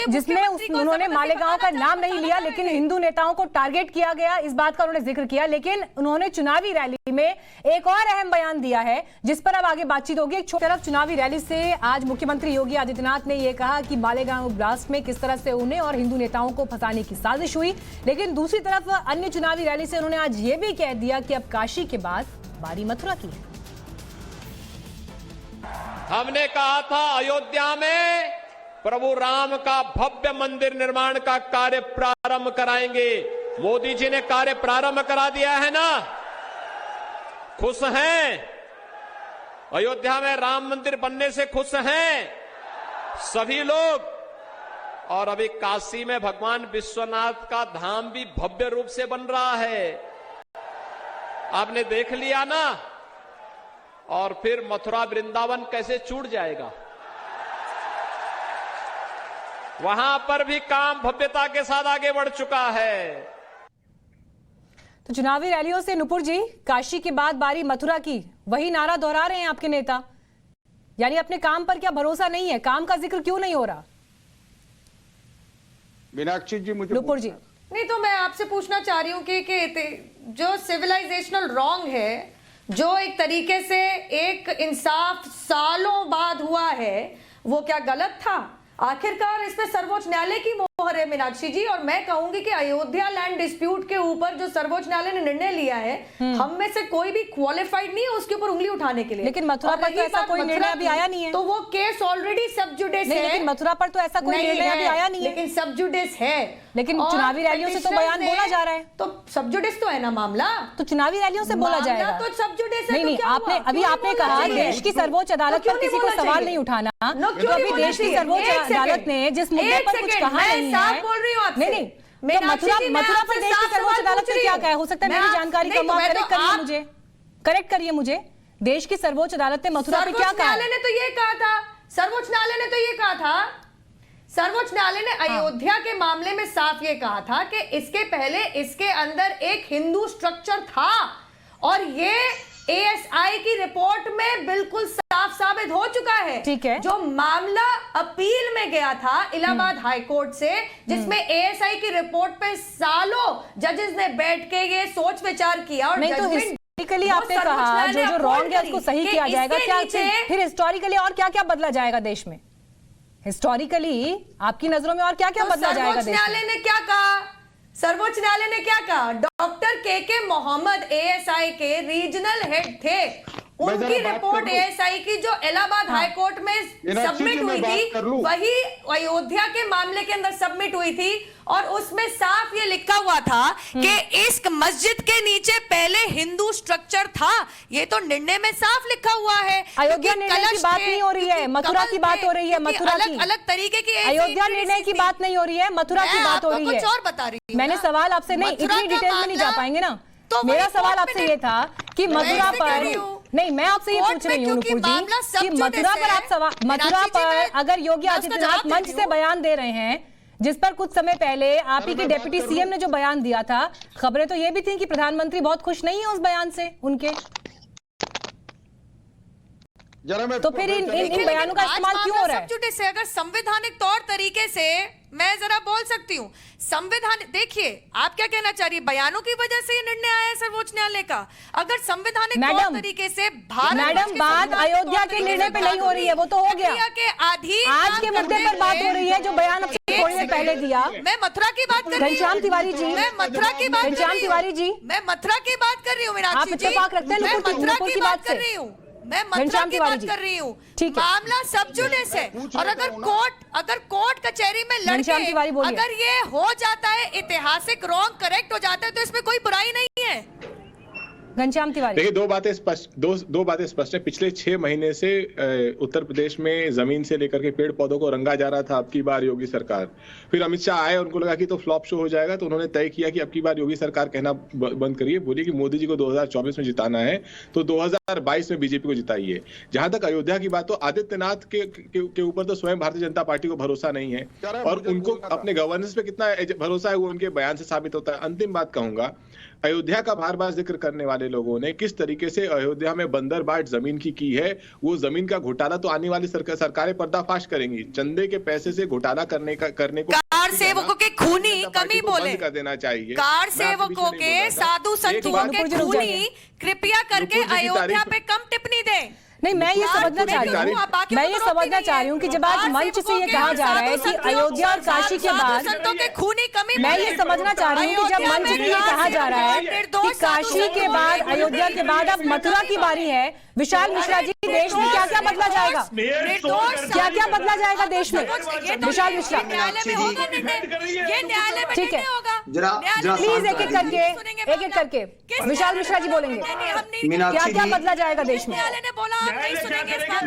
जिसमें उन्होंने मालेगांव का नाम नहीं लिया, लेकिन हिंदू नेताओं को टारगेट किया गया, इस बात का उन्होंने जिक्र किया। लेकिन उन्होंने चुनावी रैली में एक और अहम बयान दिया है जिस पर अब आगे बातचीत होगी। एक तरफ चुनावी रैली से आज मुख्यमंत्री योगी आदित्यनाथ ने यह कहा कि मालेगांव ब्लास्ट में किस तरह से उन्हें और हिंदू नेताओं को फंसाने की साजिश हुई, लेकिन दूसरी तरफ अन्य चुनावी रैली से उन्होंने आज ये भी कह दिया कि अब काशी के बाद बारी मथुरा की है। हमने कहा था अयोध्या में प्रभु राम का भव्य मंदिर निर्माण का कार्य प्रारंभ कराएंगे। मोदी जी ने कार्य प्रारंभ करा दिया है ना, खुश हैं? अयोध्या में राम मंदिर बनने से खुश हैं? सभी लोग, और अभी काशी में भगवान विश्वनाथ का धाम भी भव्य रूप से बन रहा है, आपने देख लिया ना। और फिर मथुरा वृंदावन कैसे छूट जाएगा, वहां पर भी काम भव्यता के साथ आगे बढ़ चुका है। तो चुनावी रैलियों से नुपुर जी, काशी के बाद बारी मथुरा की, वही नारा दोहरा रहे हैं आपके नेता, यानी अपने काम पर क्या भरोसा नहीं है, काम का जिक्र क्यों नहीं हो रहा? मीनाक्षी जी मुझे नुपुर जी। नहीं तो मैं आपसे पूछना चाह रही हूँ कि जो सिविलाइजेशनल रॉन्ग है, जो एक तरीके से एक इंसाफ सालों बाद हुआ है, वो क्या गलत था? आखिरकार इसमें सर्वोच्च न्यायालय की मोहर है मीनाक्षी जी, और मैं कहूंगी कि अयोध्या लैंड डिस्प्यूट के ऊपर जो सर्वोच्च न्यायालय ने निर्णय लिया है, हम में से कोई भी क्वालिफाइड नहीं है उसके ऊपर उंगली उठाने के लिए। लेकिन मथुरा पर तो ऐसा कोई निर्णय अभी आया नहीं है। तो वो केस ऑलरेडी सब जुडिस है। लेकिन मथुरा पर तो ऐसा कोई निर्णय अभी आया नहीं है। लेकिन सब जुडिस है। लेकिन चुनावी रैलियों से तो बयान बोला जा रहा है। तो सब जुडिस तो है ना मामला, तो चुनावी रैलियों से बोला जाएगा। तो सब जुडिस है। नहीं, आपने आपने कहा देश की सर्वोच्च अदालत पर किसी को सवाल नहीं उठाना, तो अभी देश की सर्वोच्च अदालत ने जिस मुद्दे पर कुछ कहा नहीं है, बोल रही हूँ आपसे। नहीं, तो मथुरा पर देश की सर्वोच्च अदालत ने क्या कहा? हो सकता है मेरी जानकारी कम हो, करेक्ट करिए मुझे। देश की सर्वोच्च अदालत ने मथुरा पर क्या कहा? न्यायालय ने तो ये कहा था, सर्वोच्च न्यायालय ने तो ये कहा था, सर्वोच्च न्यायालय ने अयोध्या के मामले में साफ ये कहा था कि इसके पहले इसके अंदर एक हिंदू स्ट्रक्चर था, और ये एएसआई की रिपोर्ट में बिल्कुल साफ साबित हो चुका है। ठीक है। जो मामला अपील में गया था इलाहाबाद हाई कोर्ट से, जिसमें एएसआई की रिपोर्ट पे सालों जजेस ने बैठ के ये सोच विचार किया, और नहीं तो हिस्टोरिकली आपने कहा जो रॉन्ग है उसको सही किया जाएगा, क्या फिर हिस्टोरिकली और क्या क्या बदला जाएगा देश में? हिस्टोरिकली आपकी नजरों में और क्या क्या बदला जाएगा देश में? न्यायालय ने क्या कहा? सर्वोच्च न्यायालय ने क्या कहा? डॉक्टर के मोहम्मद एएसआई के रीजनल हेड थे, उनकी रिपोर्ट एएसआई की जो इलाहाबाद हाई कोर्ट में सबमिट हुई थी, वही अयोध्या के मामले के अंदर सबमिट हुई थी, और उसमें साफ ये लिखा हुआ था कि इस मस्जिद के नीचे पहले हिंदू स्ट्रक्चर था। ये तो निर्णय में साफ लिखा हुआ है। अयोध्या निर्णय की बात नहीं हो रही है, मथुरा की बात हो रही है। मथुरा की अलग तरीके की अयोध्या निर्णय की बात नहीं हो रही है, मथुरा की बात हो रही है। कुछ और बता रही हूं। मैंने सवाल आपसे नहीं, इतनी डिटेल में नहीं जा पाएंगे ना। तो मेरा सवाल आपसे ये था कि मथुरा पर नहीं, मैं आपसे ये पूछ रही हूँ नुपुर जी कि मथुरा पर आप सवाल, मथुरा पर अगर योगी आदित्यनाथ मंच से बयान दे रहे हैं, जिस पर कुछ समय पहले आप ही के डिप्टी सीएम ने जो बयान दिया था, खबरें तो ये भी थी कि प्रधानमंत्री बहुत खुश नहीं है उस बयान से उनके, तो फिर इन बयानों का इस्तेमाल क्यों हो रहा है? अगर संवैधानिक तौर तरीके से मैं जरा बोल सकती हूँ, संविधान देखिए आप क्या कहना चाह रही है, बयानों की वजह से ये निर्णय आया है सर्वोच्च न्यायालय का। अगर संवैधानिक तौर तरीके से मैडम बात अयोध्या के निर्णय पे नहीं हो रही है, वो तो हो गया। आज के मुद्दे पर बात हो रही है जो बयान थोड़ी देर पहले दिया। मैं मथुरा की बात कर रही हूँ, घनश्याम तिवारी जी, मैं मथुरा की बात घनश्याम तिवारी जी, मैं मथुरा की बात कर रही हूँ मीनाक्षी जी, आप इत्तेफाक रखते हैं मथुरा की बात कर रही हूँ, मैं मथुरा की बात कर रही हूँ। मामला सब जुडिस है, और अगर कोर्ट कचहरी में लड़के अगर ये हो जाता है, ऐतिहासिक रॉन्ग करेक्ट हो जाता है, तो इसमें कोई बुराई नहीं है। घनश्याम तिवारी, देखिए दो बातें स्पष्ट है। पिछले 6 महीने से उत्तर प्रदेश में जमीन से लेकर के पेड़ पौधों को रंगा जा रहा था अब की बार योगी सरकार। फिर अमित शाह आए, उनको लगा कि तो फ्लॉप शो हो जाएगा, तो उन्होंने तय किया कि अब की बार योगी सरकार कहना बंद करिए, बोलिए कि मोदी जी को 2024 में जिताना है तो 2022 में बीजेपी को जिताइए। जहां तक अयोध्या की बात, तो आदित्यनाथ के ऊपर तो स्वयं भारतीय जनता पार्टी को भरोसा नहीं है, और उनको अपने गवर्नेंस पे कितना भरोसा है वो उनके बयान से साबित होता है। अंतिम बात कहूंगा, अयोध्या का बार बार जिक्र करने वाले लोगों ने किस तरीके से अयोध्या में बंदर बाट जमीन की है, वो जमीन का घोटाला तो आने वाली सरकारें पर्दाफाश करेंगी। चंदे के पैसे से घोटाला करने को कार सेवकों के खूनी कमी बोले कर देना चाहिए। कार सेवकों के, साधु संतों के खूनी कृपया करके अयोध्या पे कम टिप्पणी दें। नहीं, मैं ये समझना चाह रही हूँ कि जब आज मंच से ये कहा जा रहा है कि अयोध्या और काशी के बाद, मैं ये समझना चाह रही हूँ कि जब मंच से ये कहा जा रहा है कि काशी के बाद, अयोध्या के बाद अब मथुरा की बारी है, विशाल मिश्रा जी, देश में क्या क्या बदला जाएगा? क्या क्या बदला जाएगा देश में? विशाल मिश्रा, ठीक है, प्लीज एक एक करके विशाल मिश्रा जी बोलेंगे क्या क्या बदला जाएगा देश में।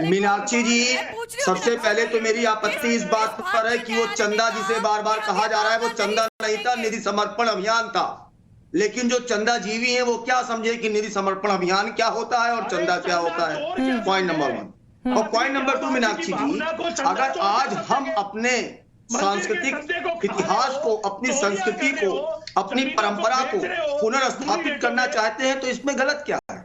मीनाक्षी जी, सबसे पहले तो मेरी आपत्ति इस बात पर है कि वो चंदा जिसे बार बार कहा जा रहा है वो चंदा नहीं था, निधि समर्पण अभियान था। लेकिन जो चंदा जीवी है वो क्या समझे कि निधि समर्पण अभियान क्या होता है और चंदा क्या होता है। Point number 1। और पॉइंट नंबर 2, मीनाक्षी जी, अगर आज हम अपने सांस्कृतिक इतिहास को, अपनी संस्कृति को, अपनी परंपरा को पुनर्स्थापित करना चाहते हैं तो इसमें गलत क्या है?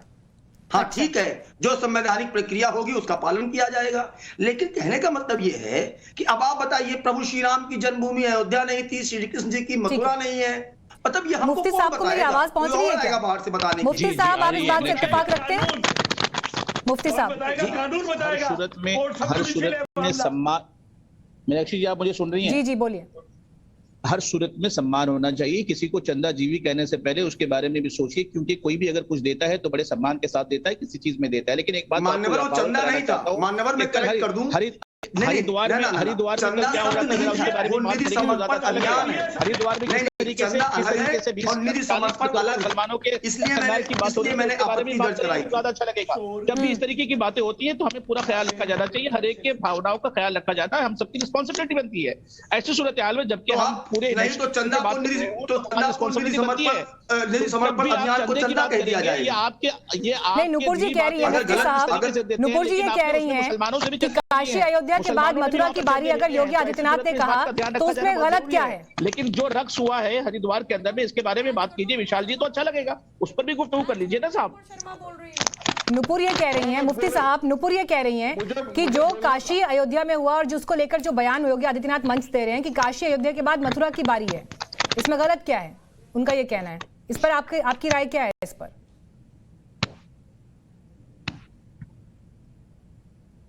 हाँ ठीक है, जो संवैधानिक प्रक्रिया होगी उसका पालन किया जाएगा, लेकिन कहने का मतलब ये है कि अब आप बताइए, प्रभु श्री राम की जन्मभूमि अयोध्या नहीं थी, श्री कृष्ण जी की मथुरा नहीं है, मतलब ये हमको मुफ्ती साहब को मेरी आवाज पहुंच रही है क्या? बाहर से बताने मुफ्ती साहब, आप इस बात से इत्तेफाक रखते हैं? मुफ्ती साहब, हर सूरत में सम्मान, मीनाक्षी जी आप मुझे सुन रही हैं? जी जी बोलिए। हर सूरत में सम्मान होना चाहिए, किसी को चंदा जीवी कहने से पहले उसके बारे में भी सोचिए, क्योंकि कोई भी अगर कुछ देता है तो बड़े सम्मान के साथ देता है, किसी चीज में देता है। लेकिन एक बात मान्यवर, वो चंदा नहीं था, मान्यवर मैं करेक्ट कर दूं, हरिद्वार में क्या हो रहा था उसके बारे में बात करेंगे। हरिद्वार में किस तरीके से मुसलमानों के की बात होती है उसके बारे में बात करेंगे, ज्यादा अच्छा लगेगा। जब भी इस तरीके की बातें होती है तो हमें पूरा ख्याल रखा जाना चाहिए, हर एक के भावनाओं का ख्याल रखा जाता है, हम सबकी रिस्पॉन्सिबिलिटी बनती है ऐसी सूरत हाल में, जबकि हम पूरे नुपुर जी कह रही है, नुपुर जी ये कह रही है कि काशी अयोध्या के बाद मथुरा की बारी अगर योगी आदित्यनाथ ने कहा तो उसमें गलत क्या है? लेकिन जो रक्स हुआ है हरिद्वार के अंदर में, इसके बारे में बात कीजिए विशाल जी, तो अच्छा लगेगा, उस पर भी गुफ्तगू कर लीजिए ना साहब। नुपुर ये कह रही हैं, मुफ्ती साहब नुपुर ये कह रही हैं कि जो काशी अयोध्या में हुआ और जिसको लेकर जो बयान योगी आदित्यनाथ मंच दे रहे हैं कि काशी अयोध्या के बाद मथुरा की बारी है, इसमें गलत क्या है? उनका ये कहना है, इस पर आपकी राय क्या है? इस पर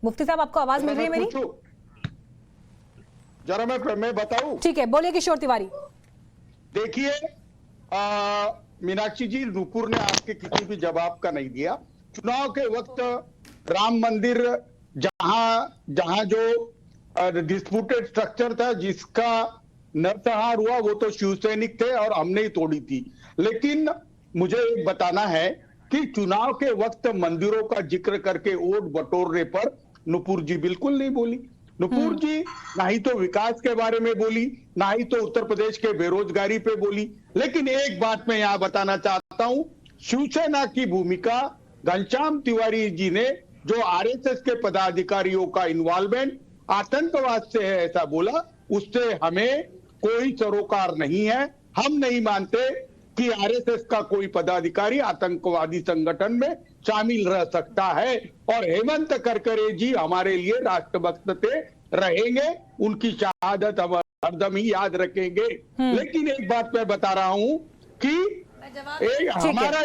मुफ्ती साहब आपको आवाज मिल रही है मेरी? जरा मैं बताऊं? ठीक है, बोलिए किशोर तिवारी। देखिए मीनाक्षी जी, नुपुर ने आपके किसी भी जवाब का नहीं दिया। चुनाव के वक्त राम मंदिर जहां जो डिस्प्यूटेड स्ट्रक्चर था जिसका नरसंहार हुआ वो तो शिवसैनिक थे और हमने ही तोड़ी थी। लेकिन मुझे एक बताना है कि चुनाव के वक्त मंदिरों का जिक्र करके वोट बटोरने पर नुपुर जी बिल्कुल नहीं बोली। नुपुर जी ना ही तो विकास के बारे में बोली, ना ही तो उत्तर प्रदेश के बेरोजगारी पे बोली। लेकिन एक बात मैं यहां बताना चाहता हूं, शिवसेना की भूमिका, घनश्याम तिवारी जी ने जो आरएसएस के पदाधिकारियों का इन्वॉल्वमेंट आतंकवाद से है ऐसा बोला, उससे हमें कोई सरोकार नहीं है। हम नहीं मानते कि आरएसएस का कोई पदाधिकारी आतंकवादी संगठन में शामिल रह सकता है। और हेमंत करकरे जी हमारे लिए राष्ट्रभक्त थे, रहेंगे, उनकी शहादत हम हरदम ही याद रखेंगे। लेकिन एक बात मैं बता रहा हूं कि हमारा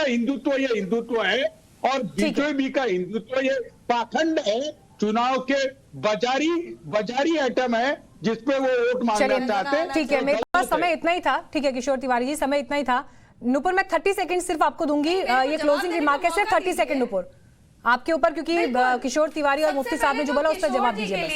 हिंदुत्व ये हिंदुत्व है और बीजेपी का हिंदुत्व ये पाखंड है, चुनाव के बाजारी आइटम है जिसपे वो वोट मांगना चाहते हैं। ठीक है, मेरे पास समय इतना ही था। ठीक है किशोर तिवारी जी, समय इतना ही था। नुपुर मैं 30 सेकंड सिर्फ आपको दूंगी, ये क्लोजिंग रिमार्क है, सिर्फ 30 सेकंड नुपुर आपके ऊपर, क्योंकि किशोर तिवारी और मुफ्ती साहब ने जो बोला उस पर जवाब दीजिए।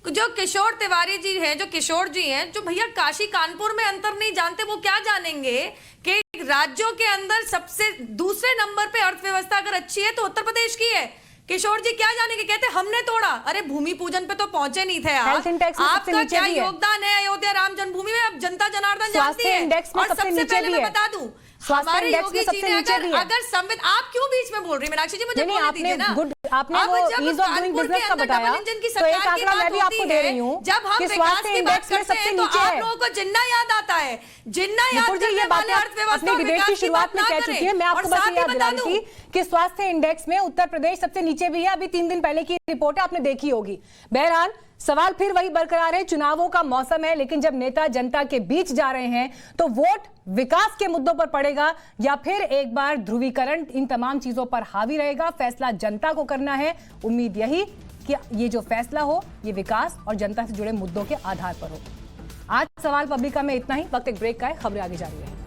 जो किशोर तिवारी जी हैं, जो किशोर जी हैं, जो भैया काशी कानपुर में अंतर नहीं जानते, वो क्या जानेंगे कि राज्यों के अंदर सबसे दूसरे नंबर पे अर्थव्यवस्था अगर अच्छी है तो उत्तर प्रदेश की है। किशोर जी क्या जानेंगे, कहते हमने तोड़ा, अरे भूमि पूजन पे तो पहुंचे नहीं थे आप, आपका क्या योगदान है अयोध्या राम जन्मभूमि में, अब जनता जनार्दन जानती है। और सबसे पहले मैं बता दूं, हमारे योगी जी ने अगर संविधान, आप क्यों बीच में बोल रही है मीनाक्षी जी, मुझे बोलने दीजिए ना। आपने वो ईज ऑफ डूइंग बिजनेस का बताया, तो एक आंकड़ा मैं भी आपको दे रही हूँ, जब हम विकास की बात करते हैं तो आप लोगों को जिन्ना याद आता है, जिन्ना याद करने वाले अर्थव्यवस्था डिबेट की शुरुआत में कह चुकी है। मैं आपको बस ये याद दिला रही थी कि स्वास्थ्य इंडेक्स में उत्तर प्रदेश सबसे नीचे भी है, अभी 3 दिन पहले की रिपोर्ट है, आपने देखी होगी। बहरहाल सवाल फिर वही बरकरार है, चुनावों का मौसम है, लेकिन जब नेता जनता के बीच जा रहे हैं तो वोट विकास के मुद्दों पर पड़ेगा या फिर एक बार ध्रुवीकरण इन तमाम चीजों पर हावी रहेगा। फैसला जनता को करना है। उम्मीद यही कि ये जो फैसला हो ये विकास और जनता से जुड़े मुद्दों के आधार पर हो। आज सवाल पब्लिका में इतना ही। वक्त एक ब्रेक का है, खबरें आगे जारी है।